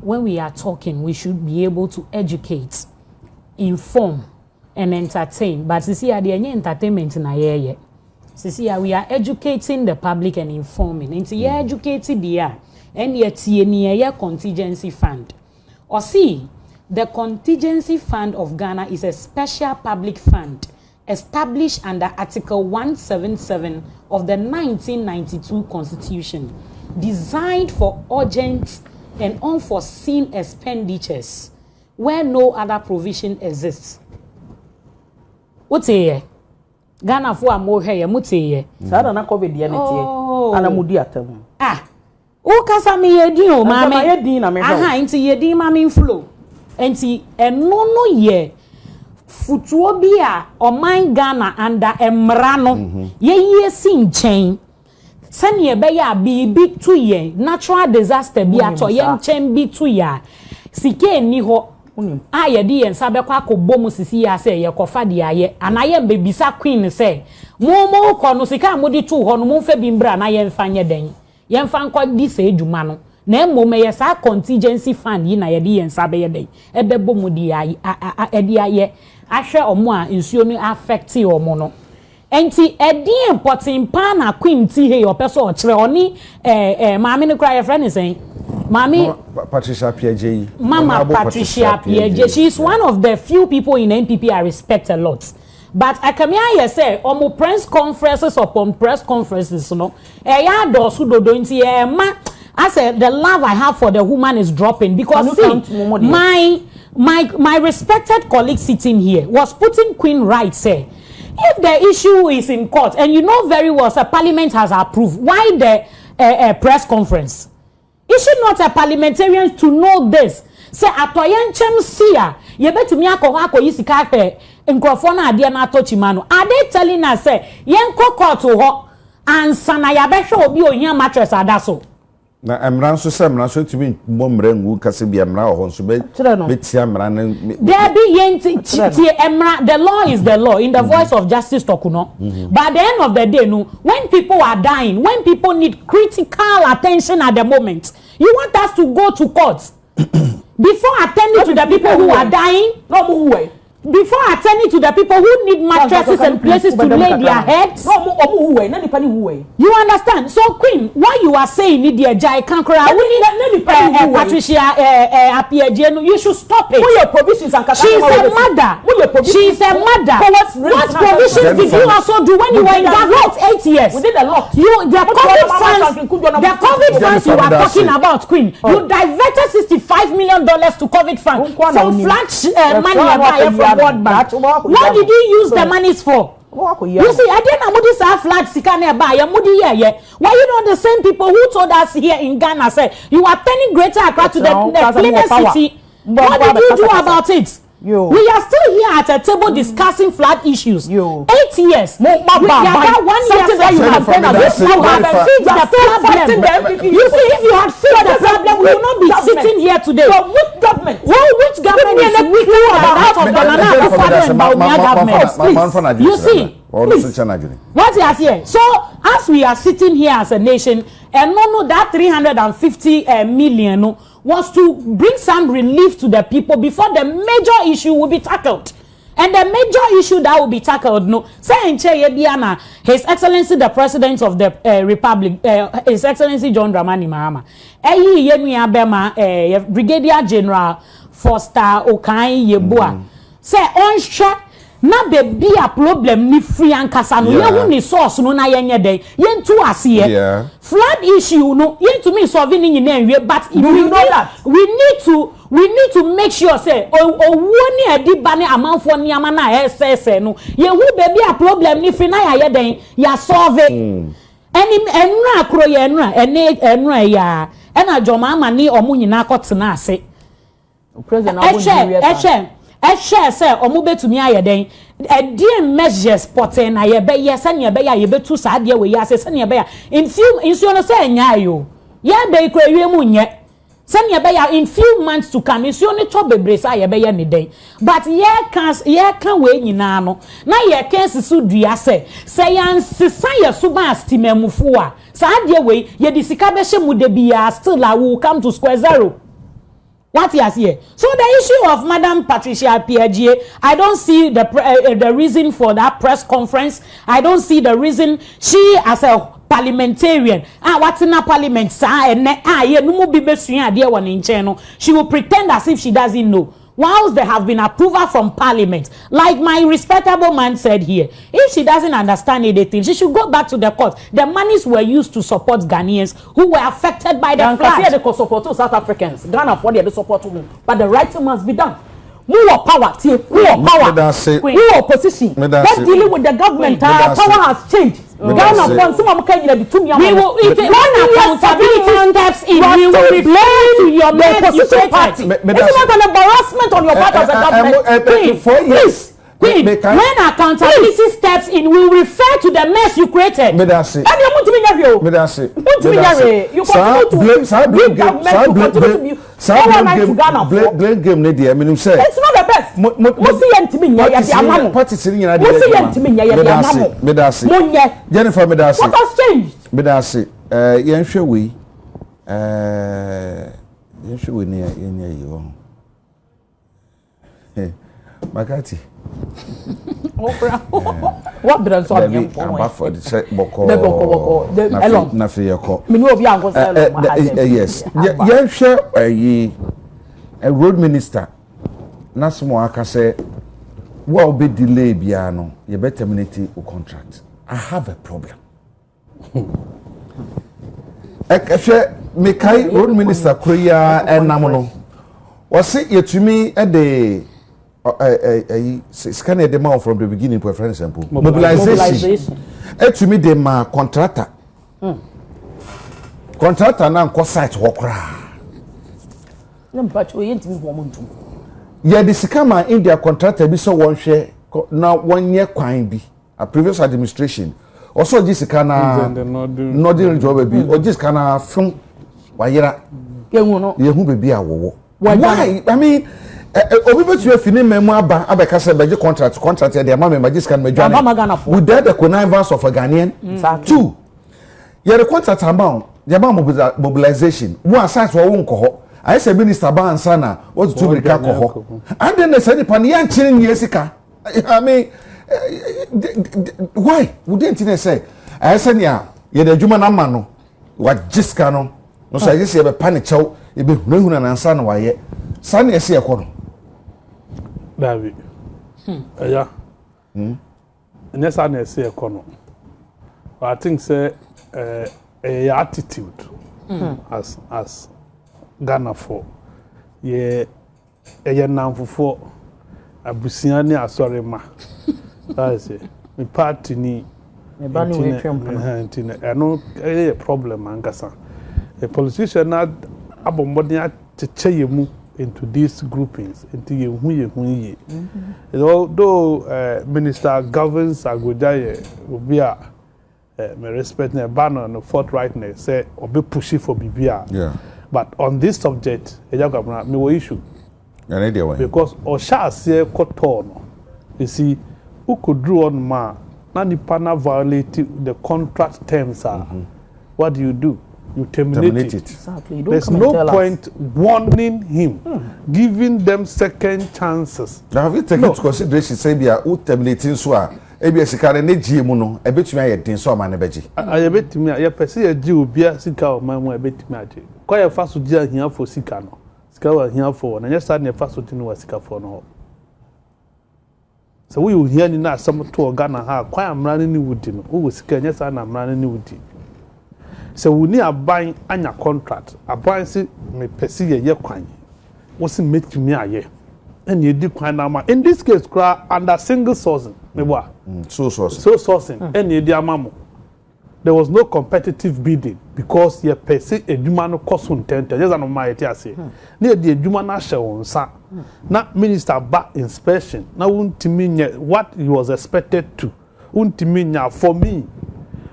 S3: when we are talking, we should be able to educate, inform, and entertain. But you see, at the end, entertainment in a year. See, we are educating the public and informing. And you educated the and yet a contingency fund. Or see, the contingency fund of Ghana is a special public fund established under Article 177 of the 1992 Constitution, designed for urgent and unforeseen expenditures where no other provision exists. What's here? Ghana for a more hair, Mutie.
S1: Sada na COVID yanity. Ana mudi atem.
S3: O kasa me yedi o mama yedi na me. Aha, inti yedi mama flow. Enti no ye futuo bi a oman Ghana under emra no ye si nchen. Sani ebe ya bibi tu ye natural disaster bi ato ye nchen bi tu ya. Sike ni ho ye di yen sabe kwa akobbo mu sisi ya se ye kofa de aye anaye mbebisa queen se mo ko no sika modi tu ho no mo fa bi mbra na ye mfa nye den ye mfa nkwa di se eduma no na emmo ye sa contingency fund yi na ye di yen sabe ye den ebebo mu di aye edi aye ahwe omo a nsuo no affect omo no enti edi important pa na queen ti he your person o kire oni maami ne kra ye friend say Mami
S2: Patricia d3gy.
S3: Mama Patricia d3gy. She's one of the few people in NPP I respect a lot. But I come here say, omo press conferences upon press conferences, you know. I said the love I have for the woman is dropping because see, my respected colleague sitting here was putting Queen right say, if the issue is in court and you know very well, the Parliament has approved, why the press conference? Is she not a parliamentarian to know this? Say atoyen chem sia ye betumi akọ yisika pe nkrofo na ade na atochima no. Are they telling us say yen court ho ansa na ya behwe obi ohia mattress adaso?
S2: Na emran so se emran so timi mbomre ngu kase bi emran ho so be tia emran na
S3: there be yen tie emran. The law is the law in the voice of Justice Tokuno. But at the end of the day no, when people are dying, when people need critical attention at the moment, you want us to go to court before attending to the people who are dying? No way. Before attending to the people who need mattresses and places to lay their heads? You understand? So, Queen, why you are saying d3gy Kankura, Patricia d3gy, you should stop it. She's a mother. She's a mother. What provisions did you also do when you were in government 8 years?
S1: We did a lot.
S3: The COVID funds you are talking about, Queen, you diverted $65 million to COVID funds. Some flash money World Bank. What did you use the monies for? You see, I didn't know this flag sikane buy. Why you know the same people who told us here in Ghana say you are turning Greater Accra to the cleanest city? What did you do about it? We are still here at a table discussing flood issues. 8 years. You see, if you had fixed the problem, we will not be sitting here today.
S1: So which government?
S3: Which government is weaker than that of the Nana government? You see, what is here? So, as we are sitting here as a nation, and no, that 350 million was to bring some relief to the people before the major issue will be tackled. And the major issue that will be tackled, no, say His Excellency the President of the Republic, His Excellency John Dramani Mahama, Brigadier General Foster Okai Yeboah, say on na be a problem ni free and kasano ye ni source no na yenye den yen tu ase flood issue no yen to me solving ni nyina but you know that we need to make sure say owo ni ediba ni amanfo ni ama na ss no ye hu be a problem ni free na ya den ya solve eni enra akro ye enra ya ena joma ama ni omu nyina akotena ase president share say omo betumi ayeden e measures poten na ye be yes na ye be ya ye betu sa de we ya se na ye be ya in no say nya yo ye be kura wie mu nye se na ye be ya in few months to come insuo ne to bebre sa ye be ya ne den but ye kan we nyina no na ye kan sisu dua say yan sisa ye suba stimamufu a sa de we ye di sika be hye mu de bia still will come to square zero. What he has here. So the issue of Madam Patricia Pierre, I don't see the reason for that press conference. I don't see the reason she as a parliamentarian what's in a parliament she will pretend as if she doesn't know. Whilst there have been approval from parliament, like my respectable man said here, if she doesn't understand anything, she should go back to the court. The monies were used to support Ghanaians who were affected by the flood.
S1: They support South Africans. Ghana for the support them, but the right thing must be done. More power, more power. More opposition. Let's deal with the government. Power has changed. Ghana for some kind of the
S3: we will, if when accountability steps in, we will reply to your opposition party.
S1: It's not an embarrassment on your part as a government.
S3: Please. Queen, when accountability steps in, we will refer to the mess you created.
S1: You continue to blame game. It's not the best.
S2: Jenifer,
S1: what has changed?
S2: Makati.
S1: What did I say?
S2: Yes. A road minister. Nasmo aka say, "What be delay biano? You better terminate your contract. I have a problem." Mekai road minister Korea and Namono. Was it yet to me a day? Scan the man from the beginning, for example. Mobilization. To me, the man contractor. Contractor now cost site worker.
S1: But we ain't woman too.
S2: Yeah, the Sikama India contractor be so one share now 1 year quine be a previous administration. Also, this kind of nodding job be or this kind of from Wayera. You be a war. Why? I mean, Obi to fini memo aba abekase beje contract the mama magis can majane with the connivance of a Ghanaian. Two, you the contract amount the amount mobilization one size for one coho I say minister ban sana what to be coho and then they said the pan chilling yesika. I mean, why wouldn't they say I said yeah you the human amano what just cano no say this you be panic chow you be no and answer why son yes here kono
S4: David. Yeah. And yes, I say a corner. I think say a attitude as Ghana for a now for a Busiani sorry ma. I say my party ni I know a problem Angasa. A politician not abombodia to chayemu into these groupings into ye although minister governs Agodaye will be a me respect na banner no forthrightness say or be pushy for bibia but on this subject ejagabra me we issue because osha ase koto no you see who could draw on ma na nipa na violate the contract terms are what do? You terminate it.
S1: Exactly.
S4: There's no point warning him, giving them second chances.
S2: Now, have you taken into consideration, say, be a terminating so ABS carry ne GMuno, a bit me a tin so man beji.
S4: I bet me, I perceive a Jew be a sika of my way bet magic. Quite a fast dear here for Sikano. Scour here for, and just suddenly a fast to know a sika for no. So we will hear in some to a Ghana ha, quite am running with him, who was scared, yes, and I'm running with him. So we need a buying annual contract. A buying see me perceive a year coin. Wasn't made to me a year. And you did quite now. In this case, cry under single sourcing. Me what?
S2: So sourcing.
S4: And you dear mamma. There was no competitive bidding because you perceive a human cost intent. Just an my say. Near the human show on sa. Not minister back inspection. Now won't mean what he was expected to. Won't mean for me.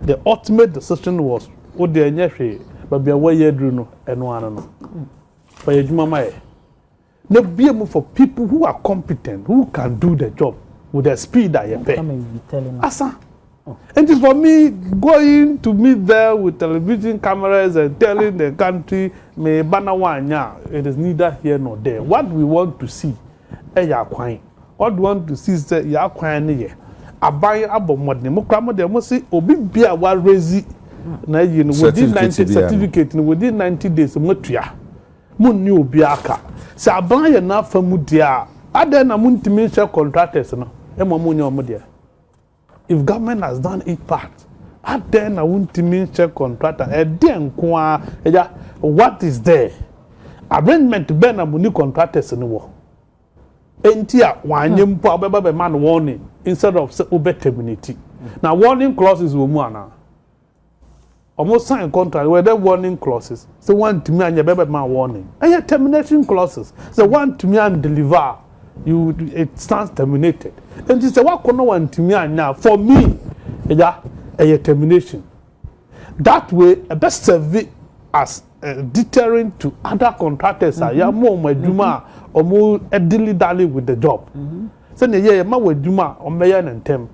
S4: The ultimate decision was. What the energy, but be away Bruno and one for your mama. No be able for people who are competent, who can do the job with the speed that you pay. Asa, And it's for me going to meet there with television cameras and telling the country, me banawanya, it is neither here nor there. What we want to see, what we want to see is that ya kwani Aban abomodne mo kra mo de mo see obi bia wa raise na you know within 90 certificate within 90 days mo tua mo ni obi aka se Aban ye na fa mu dia ade na mo ntimi share contractors no e mo nya omo dia. If government has done its part, ade na mo ntimi share contractor e de nko a what is there arrangement be na mo ni contractors no wo entia wanye mpo abeba be man warning instead of say obe terminate. Now warning clauses wo mu ana almost sign contract where the warning clauses say one to me and beba man warning and termination clauses say one to me and deliver you it stands terminated and you say what kono one to me and for me a termination that way a best serve as deterrent to other contractors ya mo maduma or more dilly-dally with the job. So ye ma waduma o meya ntem.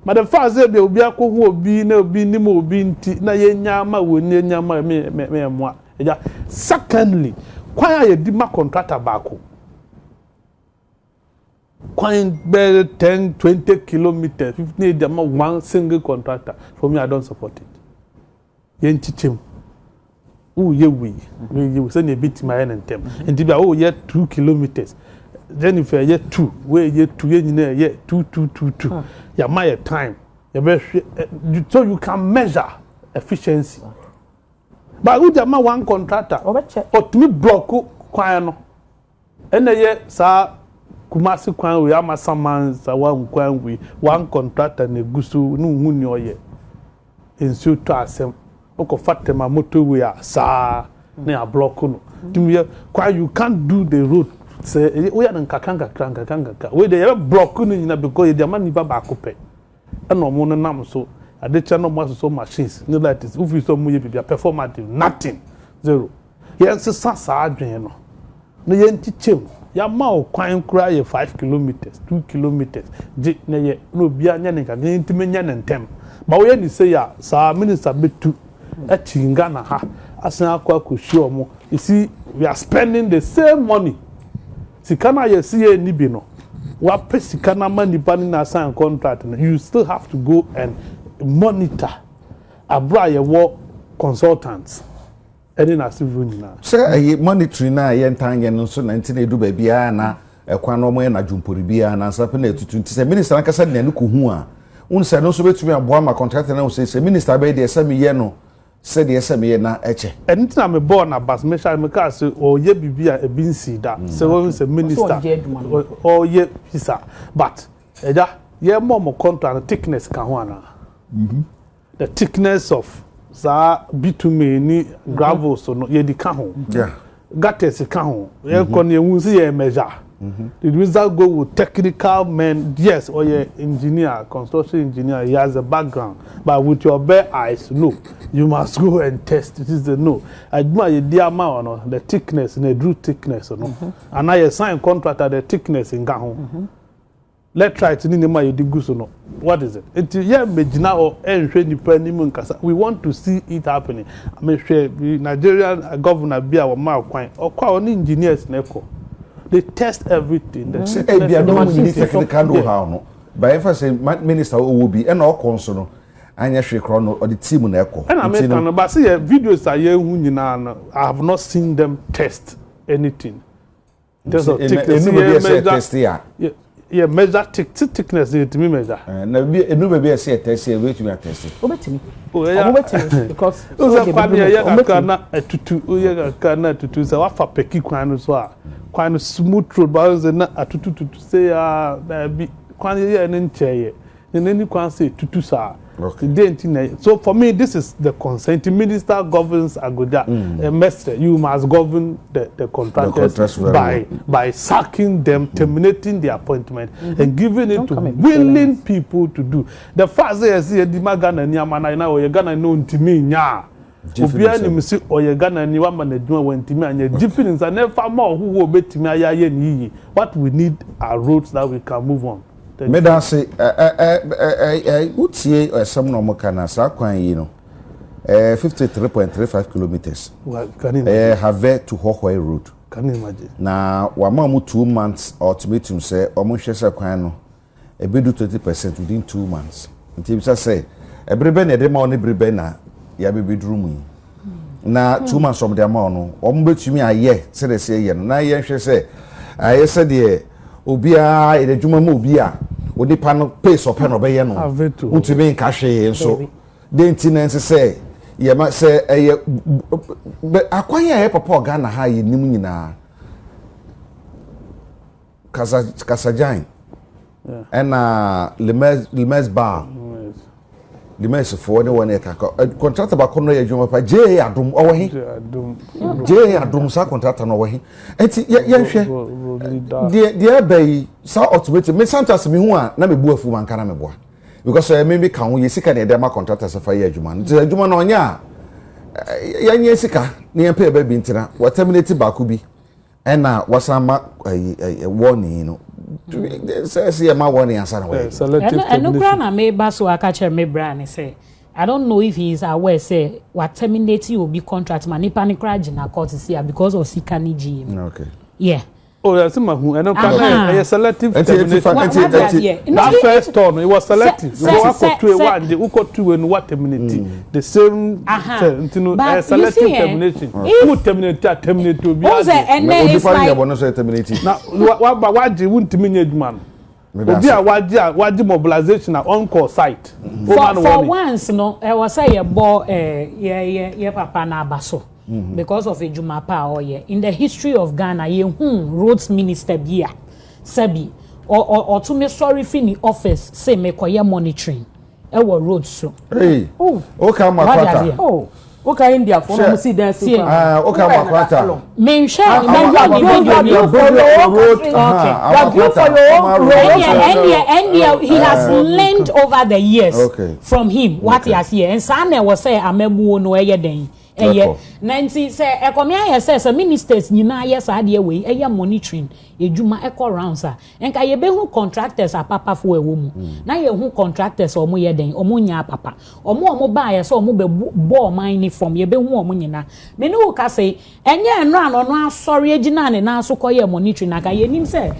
S4: But the first say be obi akwo obi na obi ni mo obi nti na ye nyama woni nyama me mo. Secondly, kwan ye di ma contractor baako. Kwan be 10 20 kilometers 15 dey ma one single contractor. For me I don't support it. Ye ntichim. Oh, you send a bit my end them. And if oh, yet 2 kilometers. Jenifer, yet 2, where yet 2, yet 2. Yeah, my time. So you can measure efficiency. But who jama one contractor? Or to me block kwano. And ye sa kumasi kwan we ama samans one kwan we one contractor ne gusu no huni oye. Insu to asem. Oko fatema motorway sa na block no tumi kwa you can't do the road say we are nkakanga we dey block no nyina because dey man nipa ba kope e no mo no nam so ade cha no mo so machines no like this if you so mo ye bibia performative nothing zero yes sa adwen no ye ntichem ya ma o kwan kura ye 5 kilometers 2 kilometers je na ye no bia nya ne nka ntime nya ne ntem ba we ni say ya sa minister betu a chingana ha asan akwa koshi omo you see we are spending the same money sikana ye see ni bi no wa pe sikana mani pani na sign contract you still have to go and monitor abra ye wo consultants any na civil nyina
S2: say monitoring na ye ntange no so na ntina edu ba bia na ekwan no mo na dwumpori bia na nsape na etutu nti say minister nkasa na ne ko hu a un say no so betumi aboa ma contract na say minister be dey say me ye no said yes me na eche
S4: anything me born na bas me sha me ka say o ye bibia e bin si da say when say minister o ye pisa but eja ye mo contract thickness ka ho ana the thickness of sa bitumen ni gravel so no ye di ka ho
S2: yeah
S4: gates ka ho ye kon ye hu say ye measure the result go with technical men yes or your engineer construction engineer he has a background but with your bare eyes no you must go and test it is the no aduma ye dia ma ono the thickness na drew thickness no and I sign contract at the thickness in ga ho let's try to ni ma ye digu so no what is it it ye megina o enhwe nipa ni mu nkasa we want to see it happening me hwe Nigerian governor bia wo ma kwan okwa oni engineers na eko they test everything. They say,
S2: "Hey, be a no technical know-how no." By emphasis, minister will be an all concern. Anya Shekrono or the team na eko.
S4: And American, but see videos are here who I have not seen them test anything. There's a thickness. Yeah, measure thickness to me measure.
S2: Na be no be a say test here wait me test.
S1: Obetimi. Obetimi because
S4: so kana atutu oya kana atutu say wa fa peki kwan so a kwan smooth road ba na atutu tutu say na bi kwan ye ne ncheye ne ni kwan say tutu sa. So for me, this is the consent. The minister governs Agoda. You must govern the contractors by sacking them, terminating the appointment, and giving it to willing people to do. The first thing I see, the Magana Niamana now, you're gonna know to me, nya. Obiani misi oyegana ni wa management went me and never more who will bet me. What we need are roads that we can move on.
S2: me da say utie some no mo kana sa kwan yi no 53.35 kilometers have to Hohoi road.
S4: Can you imagine?
S2: Na wa ma mu 2 months ultimatum say omo hwe se kwan no e be do 20% within 2 months. Nti bisa say ebrebe na de ma oni brebe na ya be bedru mu. Na 2 months from the ma no omo betumi aye se de se ye no na ye hwe se aye se de obia e de dwuma ma obia onipa no pace open no be ye no. Untimi nka hwe so de ntinense say ye ma say eye akwanya e papa Ghana ha ye nim nyina Kasajan and Limes bar Limes for the one contract ba kono ye dwuma pa je adum owo je adum sa contract no owo enti ye hwe de bay sa ultimate me santas me hu a na me bu afu man kana me boa because maybe kan wo yesika na edema contractors fa ye adwuma nti adwuma na onya ya nye sika na ye pay ba bi ntina wa terminate ba ku bi ena wasama warning no say ma warning answer na we
S3: no kra na me ba so aka chere me brand say I don't know if he is aware say what terminate will be contract man nipa ni kra gina court see because of sika ni gi.
S2: Okay.
S3: Yeah.
S4: Oh, that's my who. I know. I selective. That first turn, it was selective. You go up to one, you go to and what terminate. The same. Selective termination. Who terminate? Terminate to be.
S3: And then it's
S2: like.
S4: Now, what do you want to terminate, man? What mobilization at on-call site.
S3: For once, no, I was say a ball. Yeah, papa na baso. Because of a Jumapa or yeah. In the history of Ghana, roads minister bia Sebi or to me sorry fini office say me koye monitoring. Ewo roads so.
S2: Hey. Oh. Okay, Makwata.
S1: Oh. Okay, India for no see there see.
S2: Okay, Makwata.
S3: Men share the
S2: road.
S3: Okay. He has learned over the years from him what he has here. And Sane was say amebu no eye den. Nancy say ekomia say ministers nyina yes ade we eye monitoring ejuma eco rounds a enka ye be hu contractors apapa fo ewo mu na ye hu contractors omo ye den omo nya papa omo ba ye so omo be ball mine from ye be hu omo nyina me no ka say enye eno ano no asori agina ne na so koye monitoring na ka ye nim say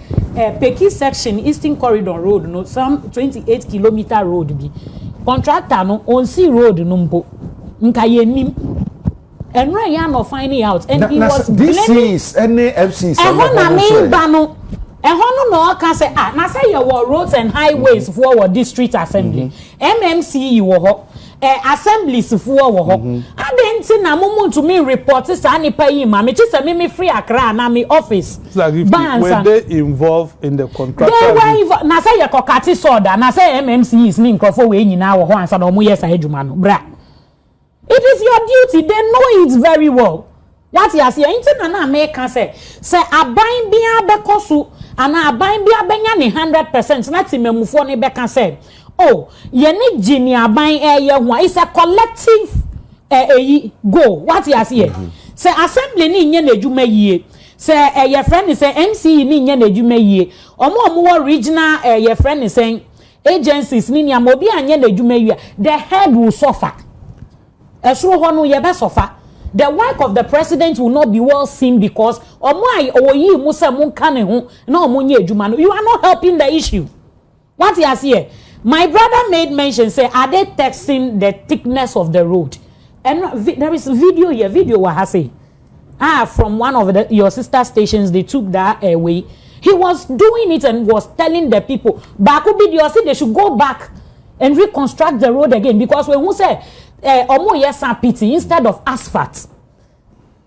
S3: Peki section Eastern Corridor Road no some 28 kilometer road bi contractor no on sea road no mpo nka ye nim and right ya no finding out and he was
S2: DCs any FCs
S3: and na me ba no no can say na say your roads and highways for our district assembly MMC wo ho assemblies for wo ho adenti na mumu to me report say nipa yi ma me say me free Accra na me office
S4: were they involved in the contract
S3: they were na say your kokati soda na say MMC is ni nkrofo we nyina wo ho ansa na omo yes adwuma no bra. It is your duty. They know it very well. That is your internet na make can say Aban bia bekosu and Aban bia benya ni 100% na ti memufo ni be can say oh ye ni Jimmy Aban ye ho is a collective go what is here say assembly ni nye na edwuma yie say your friend say MC ni nye na edwuma yie omo regional your friend say agencies ni nya obi anye na edwuma yie the head will suffer. The work of the president will not be well seen because you are not helping the issue. What he has here, my brother made mention say, are they testing the thickness of the road? And there is a video here. Video what I say. From one of your sister stations, they took that away. He was doing it and was telling the people, they should go back and reconstruct the road again because when we say instead of asphalt.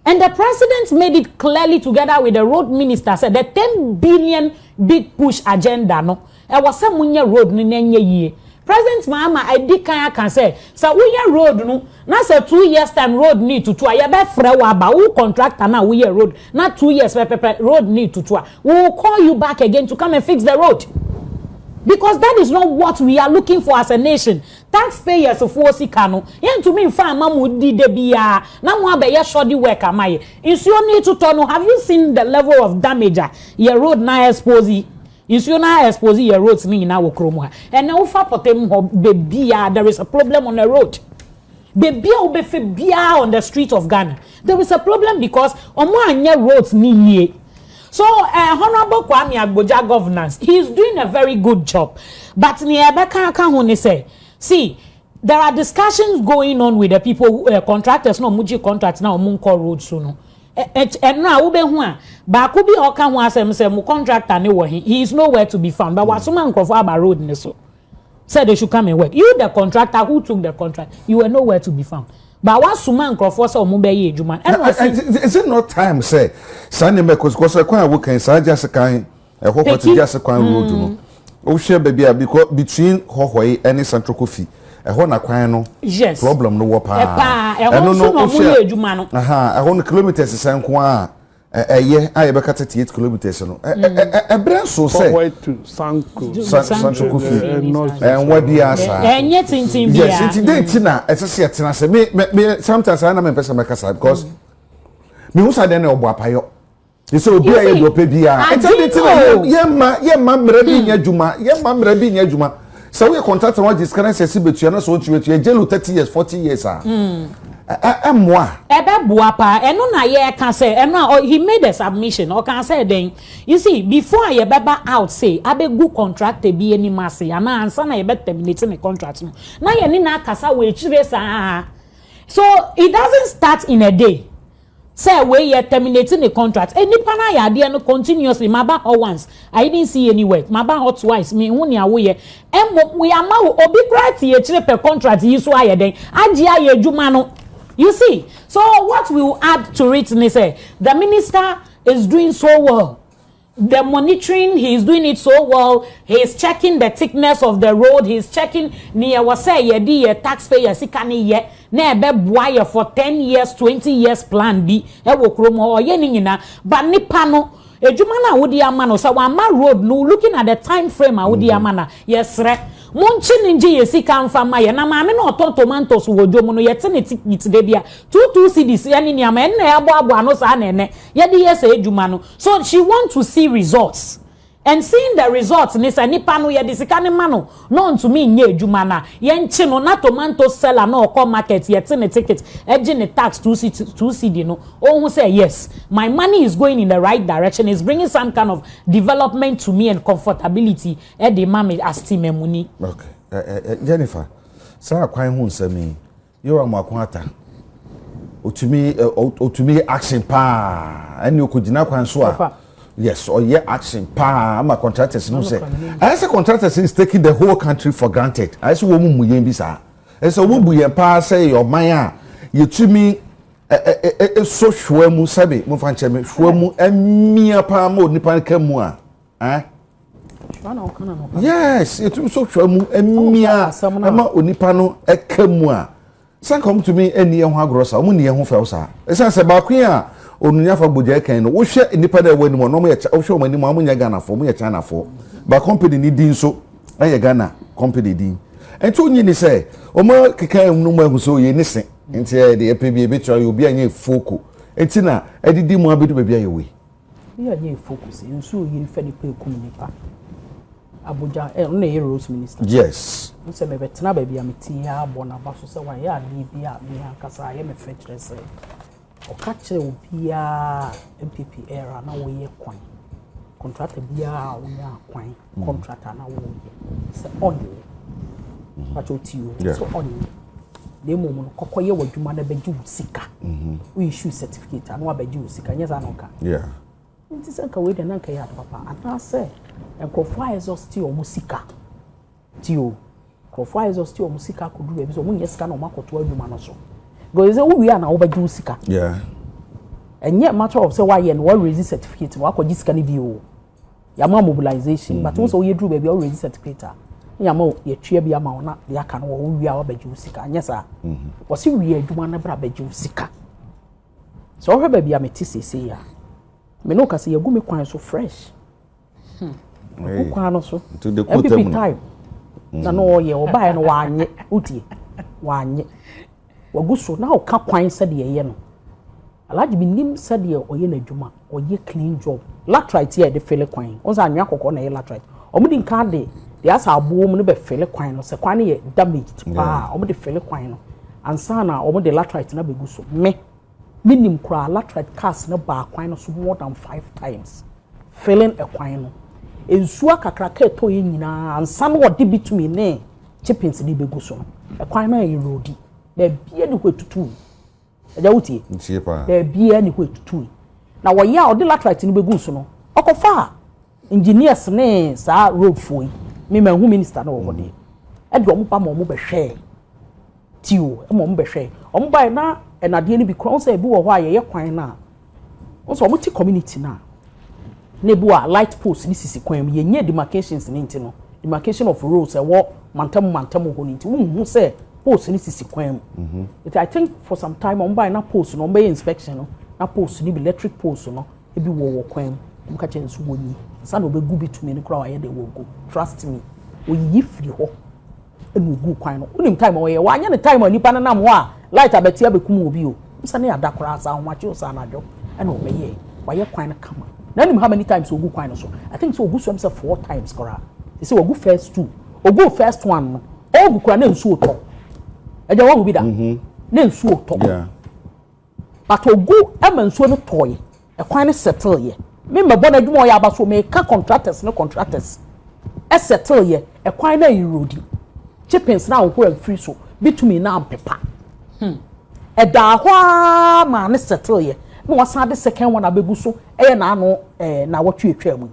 S3: And the president made it clearly together with the road minister said the 10 billion big push agenda no was some road ni President Mahama I did can say so we road no na say 2 years time road need to tour ya be frɛ wa ba who contractor na we road na 2 years road need to tour we will call you back again to come and fix the road. Because that is not what we are looking for as a nation. Taxpayers of Wosikano, yen to me farm mamudi debia, na mo abeya shoddy work amaye. Is you need to turn. Have you seen the level of damage? Your road na expose you na expose your roads ni na wo krom ha and na wo fa potem ho baby there is a problem on the road baby obefe bia on the street of Ghana there is a problem because omo anya roads ni yie. So Honorable Kwame Agboja governance, he is doing a very good job, but ni ebeka kan ho ni say see there are discussions going on with the people contractors no muji contract na omo nko road so no na wo be hu a ba ko bi o kan ho asem say mu contractor ne wo he is nowhere to be found but wasoma nkofo aba road ne so said they should come and work. You the contractor who took the contract, you were nowhere to be found. But what suman crofo say omo be ye ejuma.
S2: Is it not time say sane me because I work in just kan ehoko to just kan road no. O share baby because between hohoi any central coffee ehho na kwan no
S3: yes
S2: problem no wo pa
S3: ehho so no mo ye ejuma no
S2: ehho no kilometers sen ko a aye be kata 38 kilometers no brand so say
S4: to sanko
S2: coffee and what be asa
S3: enye tintin bia
S2: yes it dey tina esese tina say me sometimes I na me person make asa because me who say na obo apayo you say obi aye do pe bia yemma mra bi nya djuma yemma mra bi nya djuma so we contract one discount say betua na so betua jelo 30 years 40 years moi
S3: ebe buapa eno na ye can say eno he made a submission or can say then you see before ye beba out say abegu contract be any mass ya na ansa na ye be terminate the contract no na ye ni na kasa we chire sa so it doesn't start in a day say we ye terminating the contract any pana ya de no continuously maba or once I didn't see any work maba hot twice me hu ni awo ye we ama obi right ye chire per contract yi so aye den agi aye adwuma no. You see, so what we will add to it is say the minister is doing so well. The monitoring, he is doing it so well. He is checking the thickness of the road. He is checking near what say ye taxpayer sikani ye na be boy for 10 years, 20 years plan B. E wo kromo or ye nyina but nipa no ejuma na wodi amano so one road no looking at the time frame wodi amana yes re monchi ninji yesika mfama ye na maame no oton tomatoes wo dwomu no yete ne tikit de bia 22 cedis ye ni niam enne abo ano sa na enne ye de yes ejuma no so she want to see results and seeing the results ni sa nipa no ye de sika ne ma no no to me nye ejuma na ye nchi no na tomato seller na okọ market yete ne ticket eje ne tax 2 cd no oh say yes my money is going in the right direction, is bringing some kind of development to me and comfortability at the mama as team money.
S2: Okay, Jenifer, Sarah kwan hu nsami you are makwata otumi action pa ani okugina kwan so a yes or yeah action pa ama contractors no say I say contractors is taking the whole country for granted I say wo mu yen bi sa I say wo bu yen pa say your man a yetumi so shwemu sabe mo fa ncheme shwemu emia pa ma onipa kamu a yes yetumi so shwemu emia ma onipa no ekamu a san come to me eni ho agrosa o mu ne ho fe sa esa se ba kwen a onunya fa boja kan no wo hwe enipa da wani mo no mo ye wo hwe omani mo amunya Ghana fo mo ye China fo ba company ni din so aye Ghana company din ento nyi ni say o mo keka no mo ahuso ye ni se enti e de epebi ebetra ye obi anya foko enti na edidi mu abedu bebia ye we
S1: ye anya focus nso ye fa ni pe kum nipa Abuja na ye Rose minister
S2: yes
S1: nse me betena ba bia meti ya bona ba so se wa ye adi bia me akasa ye me fe kire se o ka kire obi a MPP era na wo ye kwan contractor bia wo ya kwan contractor na wo ye se on pacho tiyo so on de mo no kokoye wadwuma na beji usika we issue certificate and wa beji usika nyeza no ka
S2: yeah
S1: nti se ka we de na ka ya papa ana se enkofo exhaust o musika tio kofo exhaust o musika kodu e bi so munye sika na o makoto adwuma no so go ze wo wi ana wo beji usika
S2: yeah
S1: enye matter of say why ye no wa raise certificate wa ko sika ni bi o ya ma mobilization but so ye dru ba bi o raise certificate yama ye twa bi ama ona ya ka no wo wi a wa beji usika anya sa wo si wi adwuma na bra beji usika so wo ba bi ameti sese ya me no ka se yegu me kwan so fresh ku kwan no so
S2: to the quote
S1: time na no ye obae no wanye utie wanye wagu so na o ka kwan se de ye no alaji bi nim said ye oye na adwuma oye clean job latrite here de fele kwan onza anwa kokko na ye latrite omudi nka de asa abo mu ne be fele kwan no se kwan ye damaged pa omudi fele kwan no ansa na omudi latrite na begu so minim kura latrite cars na ba kwan no so more than 5 times filling a kwan no ensuo kakraka eto ye nyina ansa no odi bitumi ne chippings ni begu so a kwan na ye roadi na bia ni kwetutu eja wutie
S2: ntie pa
S1: na bia ni kwetutu na wo ya odi latrite ni begu so no okofa engineers ne sa road foi me ma hu minister na wo de e de omo pa ma omo be hwe tiwo e ma omo be hwe omo ba na enade ni bi kron say bi wo ho aye kwan na so omo ti community na nebu a light post ni sisi kwan ye nye demarcations ni ntino demarcation of roads e wo mantam ho ni nti hu say post ni sisi kwan it I think for some time omo ba na post no be inspection no na post ni bi electric post no e bi wo kwan mo ka chen so woni sa no be gu bitumi ni kra wa ye de wo go trust me oyi free ho enu gu kwan no unim time o ye wa anya ne time onipa na nam ho a light abeti abekum obi o nsa ne adakora asa ho machi o sa na adwo e na obeye wa ye kwan na kama na nim how many times ogu kwan no so I think so ogu so am say 4 times kora they say ogu first 2 ogu first one no ogu kora na nsu oto eja wo bi da na nsu oto
S2: yeah
S1: but ogu ama nsu no toy e kwan ne settle ye me mebo na adwuma o ya abaso me ka contractors e settle ye e kwan na erodi chippings na wo am free so bitumi na ampepa e da hwa ma ne settle ye no wasan de second one abegu so e na ano na wotwe etwa mu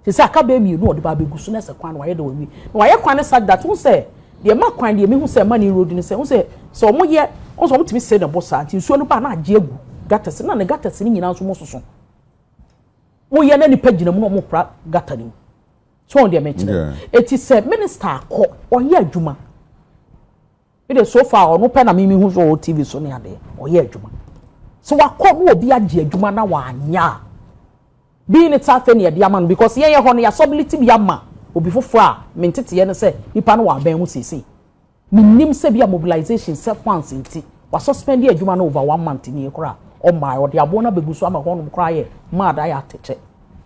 S1: se sa aka be mi no de ba begu so na se kwan na waye de wi na waye kwan ne sad that won say de ma kwan de me hu say mani road ni say won say so mo ye won so mo timi say na bossa nti nsuo no ba na age egu gatas na ne gatas ni nyina so mo soso mo ye na ni pagina mu no mo pra gata ni so on de me kire eti say minister akọ oye adwuma it so far no pe na me hu so TV so ne ade oye adwuma so wakọ no obi age adwuma na wa anya bi ni tafe ne de ama no because ye ho no ya ability bi ama obi fofo a mentete ye no say nipa no wa ban mu sisi minim se bi mobilization self once nti wa suspend adwuma no over 1 month ni ekura o my o de abo na beguso ama ho no kra ye mad aya teche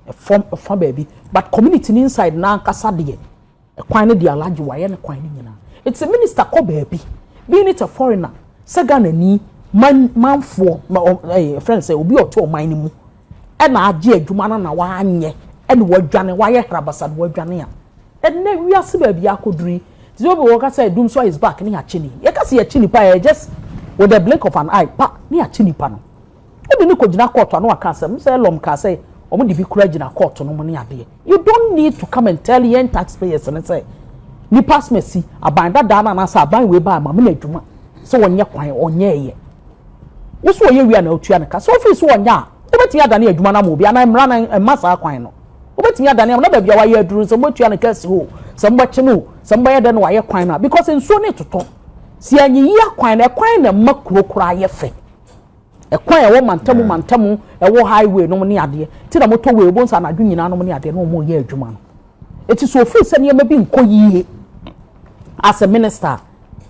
S1: e form baby but community inside na kasa de e kwan ne de alaji wa ye ne kwan ni nyina it's a minister ko baby being it a foreigner se Ghana ni manfo friends say obi oto man ni mu e na age adwuma na wa anye e ne wadwane wa ye hrabasa de wadwane a e na wiase baby akoduri ti obi wo ka say dum so is back ni achini ye ka say achini pa just with the blink of an eye pa ni achini pa no obi ni ko gina court anu aka say say lom ka say omo de bi kura gina court no mo ni ade you don't need to come and tell yen taxpayers and say ni pass mercy aban da na say aban we ba ma me na adwuma so wonye kwan onye ye wo so ye wi na otua na ka so office wonya e beti ada na adwuma na mo bi ana mra na masa kwan no wo beti ada na ba bia wa ye aduru so mo tua na ka si ho so mba chenu so mba ye da na wa ye kwan na because nso ne toto si anyi ya kwan na makurokura ye fe e kwan e wo mantamu e wo highway no ne ade ti na motorway bo nsa na adwu nyina no ne ade no mo ye adwuma no eti so office se ne ma bi nkoyie as a minister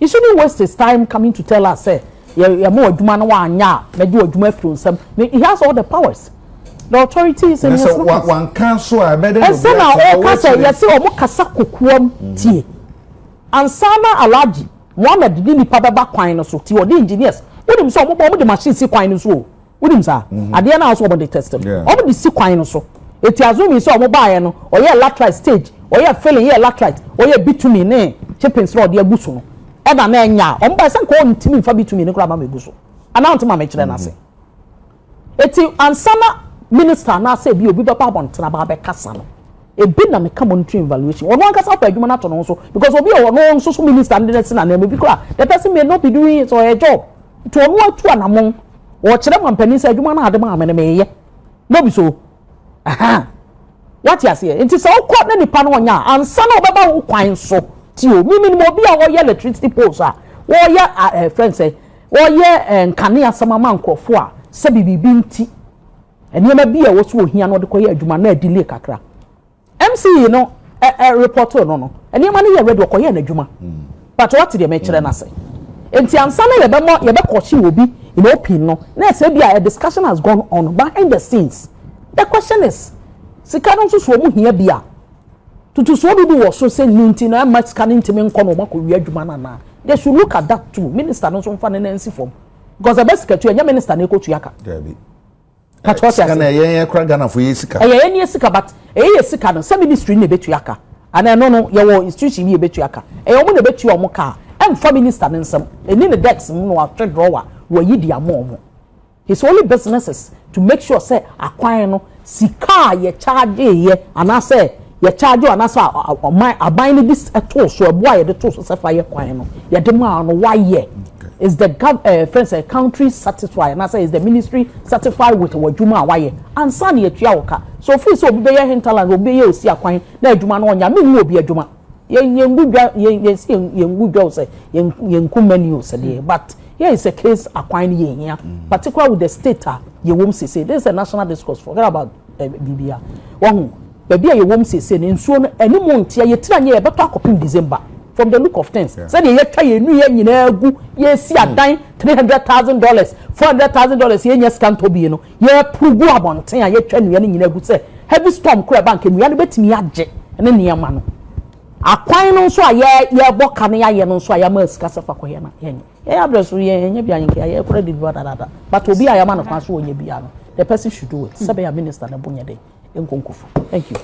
S1: you shouldn't waste his time coming to tell us say ya mo adwuma no wa anya na di adwuma firi nsam he has all the powers the authorities in his
S2: one council I made
S1: and say na o ka say yes o mo kasa kokuam tie ansana alaji Mohammed di ni papa ba kwan no so ti o di engineers wonim so mo de machine si kwan no so wonim sa ade na so mo de test o mo de si kwan no so eti azumi so mo ba ye no o ye lateral stage o ye filling ye lateral o ye bitumi ne chippings road ye guso no e na na enya o mo ba se ko ntimi fa bitumi ne kura ma meguso ana ntima me kire na se eti ansana minister na say bi obi be pa bontena ba be kasa no ebi na me ka monitoring evaluation ono ankasa pa adwuma na to no so because obi o no so minister and na na bi kura the person may not be doing it or a job to ono atu anamon o kire mampani say adwuma na ade ma me ye no bi so aha what you say it is all court na nipa no nya ansa na obeba wo kwan so ti o mi mo bi a wo ye electricity poles a wo ye friend say wo ye nkane asama nkrofo a se bibibi nti ene ma bi a wo so ohia no de koye adwuma na delay kakra MC no report no ene ma ne ye ready koye na adwuma but what dey me kire na say enti ansa na ye be kochi obi in open no na say be a discussion has gone on behind the scenes. The question is sika no so mu hia bia tutu so do wo so say ninti na ma sika no ntimi nko no makọ wi adwuma na they should look at that too. Minister no so mfa na nsi form because the best ketu enya minister na ekotu yaka
S2: Dabi
S1: sika
S2: na yen kra Ghana for yesika
S1: yen yesika but yesika no say ministry na betu yaka ana no ye wo institution bi betu yaka omo na betu omo ka emfa minister no nsem eni ne dex no wa trade drawer wo yi dia mo his only business is to make sure say akwan no sika ye charge ye ana say ye charge ana say aban ni this to so eboa ye de to so say fa ye kwan no ye de ma no why ye is the friends a country satisfied and I say is the ministry satisfied with what juma why and san ye tua woka so free so obi be ye hinterland obi ye osi akwan na adwuma no onya me wu obi adwuma ye ngudwa ye si ye ngudwa say ye nkumani o say but here is a case akwan ye hia particularly with the state ye wom say this is a national discourse forget about bibia won baby ye wom say ne nsuo no animu ntia ye tira nye ye beto akopim December from the look of things say the ye twa ye nu ye nyina agu ye si adan $300,000 $400,000 ye nya scan to bi no ye pugu abonten a ye twa nu ye nyina agu say heavy storm kura bank nu ya no betimi age ne niam no akwan no so a ye boka ne ye no so a ya ma sika safa ko ye na ye address ye nya bia nyin ye credit da but obi a ya ma no kwa so onye bia no the person should do it sabe ya minister na bonya dey enkonkufu thank you.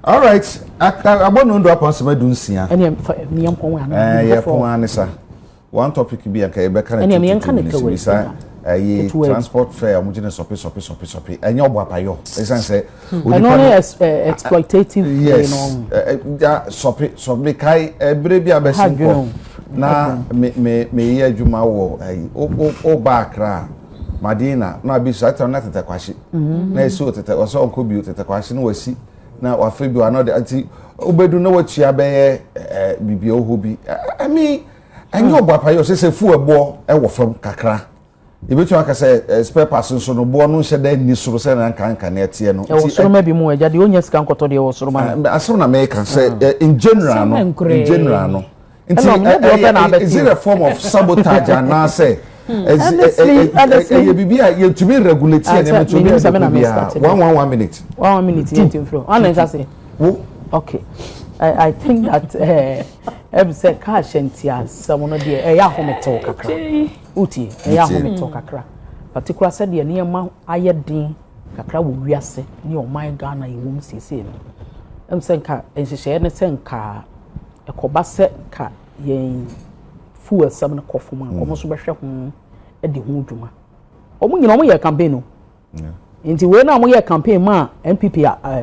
S2: All right, abono ndo apon se medunsia.
S1: Ene me yam kon ana.
S2: Ye pon anisa. One topic bi anka e be kan
S1: ene me yanka ne kawe.
S2: Transport fare mo gine sopi. Enye obo apayo. Esan se
S1: exploitative
S2: ja sopi kai ebre bi abesin na me ye adwuma wo o ba akra Madina na bi so ata na tete kwashi. Na esi o tete o so onko bi o tete kwashi na wasi na wafe bi another anti obedu na watua be bibi ohobi I mean enyo obapayo se fu ebo e wo fam kakra ebetu aka se spare parts so no bo no hye da ni soro se na nkanka na etie no
S1: e wo soro ma bi mu eja de onya sika nkoto de wo soro ma
S2: aso na me kan say in general no is it a form of sabotage and say bibia you to be regulate and to be 1 minute
S1: into flow honestly okay I think that every say cash and tears someone there ya home talk kakra uti ya home talk kakra particular said the near ayedin kakra wo wiase ni o my Ghana yewum sese no em say ka enhye ne say ka ekoba se ka yen fuel sam na kofuma komo so behwe ho e de ho dwuma omo nyina omo ye campaign no nti we na omo ye campaign ma MPP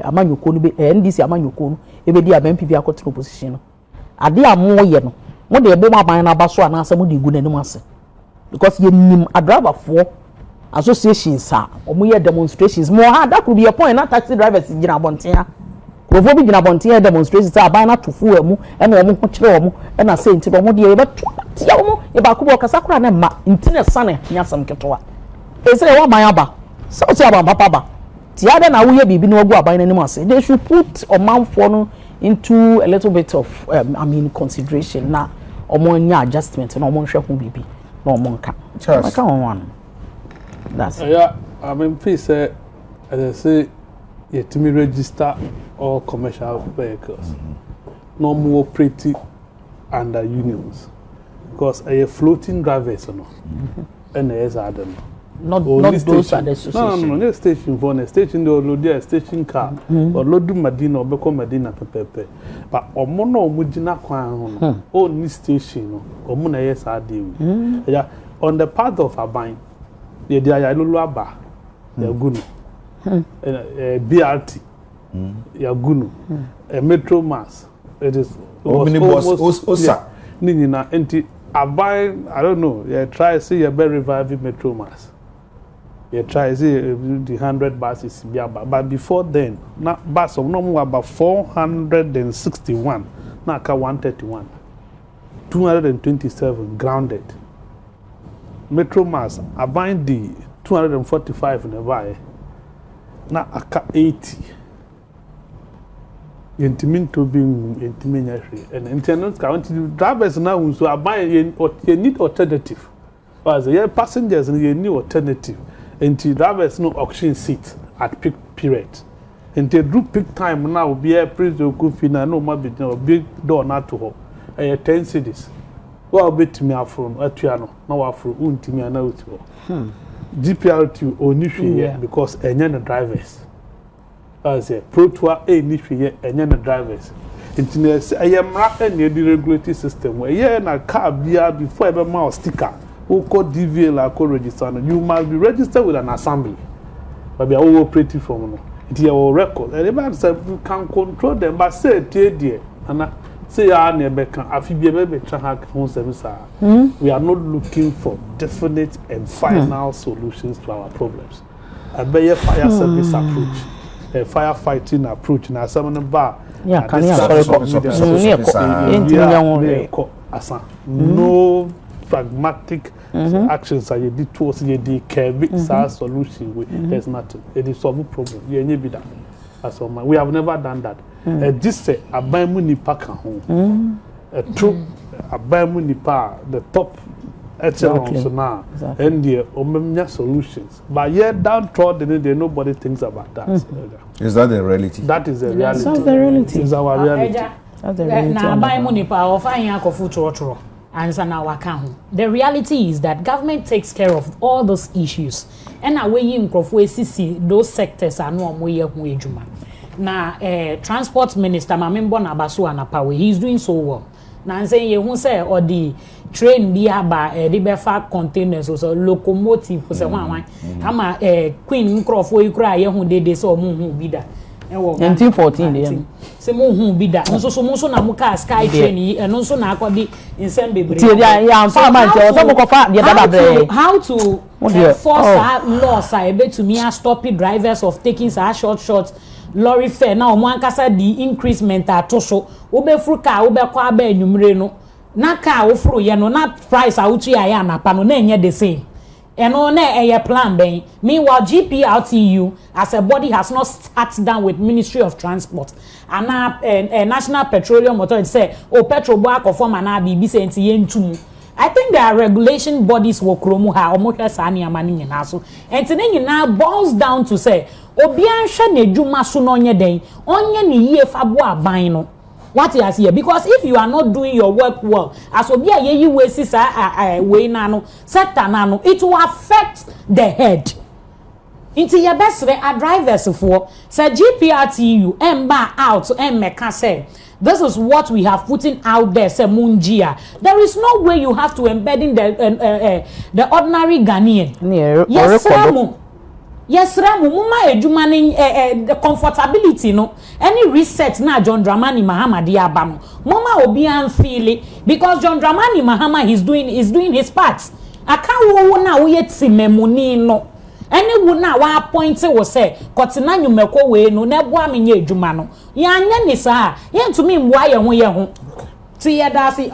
S1: amanyoko no be NDC amanyoko no e be di aba MPP akoto opposition no ade amo ye no mo de ebo ma ban na baso ana asa mo de gu nanim ase because ye nim driver for associations omo ye demonstrations mo ha that could be a point na taxi drivers gina bonten Profo bi gina bonten demonstrations aban na tofu amu e na omo ho kire omo e na say nti omo de e beto tia omo e ba kubo kasa kura na ma nti na sane nya sam ketoa e say wa ban aba so ti aba papa ba ti ade na wo ye bibi na ogu aban na nim ase they should put oman for no into a little bit of consideration na omo nya adjustment na omo hwe ho bibi na omo nka maka one that's
S4: yeah I mean please as I say you to me register all commercial vehicles no more operate under unions because a floating drivers no and there's adam
S1: not those are the association
S4: no station for a station the load there station car or load Medina or become Medina pepe but omo no omo gina kwan ho no ni station no omo na yes adam yeah on the part of Aban the dia lulu aba ya gunu BRT ya gunu metro mass it is
S2: almost osa
S4: nini na enti Aban I don't know you try see you be revive metro mass you try see the 100 buses but before then na bus of no more about 461 na ka 131 227 grounded metro mass Aban the 245 in the buy na aka 80 yentiminto being yentimenyahwe and intendant count drivers now so Aban you need alternative as the passengers and a new alternative until drivers no auction seat at peak period. Until group peak time now be a prison could fina no more big door not to her. 10 cities. Well, bit me from a piano, no afro, untimia now to GPRT or Nishi because any drivers. As a pro tour a Nishi and drivers. Internet, I am not any regulatory system where yeah, and a car before ever mouse sticker. Who code DVL or code register, you must be registered with an assembly. But we are all operating from it. Your record. And you can control them, but say, dear, and say, I never can. I feel be able to hack home service. We are not looking for definite and final solutions to our problems. A better fire service approach, a firefighting approach, and some of the bar.
S1: Yeah, can
S4: no pragmatic actions are you did towards the care solution. There's nothing. It is solve problem. We have never done that. This say Aban nipa kan ho. True Aban nipa the top echelons now and the omemnya solutions. But yet downtrodden there nobody thinks about that.
S2: Is that the reality?
S4: That is the reality.
S1: That's the reality.
S4: It's our reality.
S1: That's the reality.
S3: Na Aban nipa of anya kofu choro. Answer now account. The reality is that government takes care of all those issues. And away in see those sectors are no more ejuma. Na transport minister Mamembo na Basu Anapawe, he's doing so well. Na say ye who say or the train be aba the befa containers or locomotive for say one ama queen Nkrofo ikra ye hu dede so mu hu bi da.
S1: 1914 dey.
S3: Se mo hu bi da. Nso so mo so na mo ka sky train yi eno so na akodi insem bebre.
S1: Ya fa man che o so mo ko fa de da bre.
S3: How to enforce laws are able to me stop drivers of taking short lorry fare na omo ankasa di increment atoso obefuru ka obekwa aba enumre no na ka ofuru ye no na price awutu ya ya na pa no na enye the same eno na eye plan ben meanwhile GPRTU as a body has not sat down with Ministry of Transport and National Petroleum Authority say o petrol bo akofo ma na bibi say nti ye ntum. I think there are regulation bodies wo kromu ha omo hwe sa ne amani nyina so enti ne nyina boils down to say obi anhwe na edwuma so no onye den onye ne yie fa bo aban no what you here because if you are not doing your work well as obi ayeyi we sisa we na no sector na no it will affect the head into your best drivers for say GPRTU emba out meka say this is what we have putting out there say munjia there is no way you have to embed in the ordinary Ghanaian yes ramu muma ejuma ni the comfortability no any reset na John Dramani Mahama di Aban mama obi an feel it because John Dramani Mahama is doing his part aka wo na wo yeti memuni no any wo na wa point wo say kotina nyumeko we no na bo amenye ejuma no ya anya ni sa ye ntumi mboa ye ho ti ye da si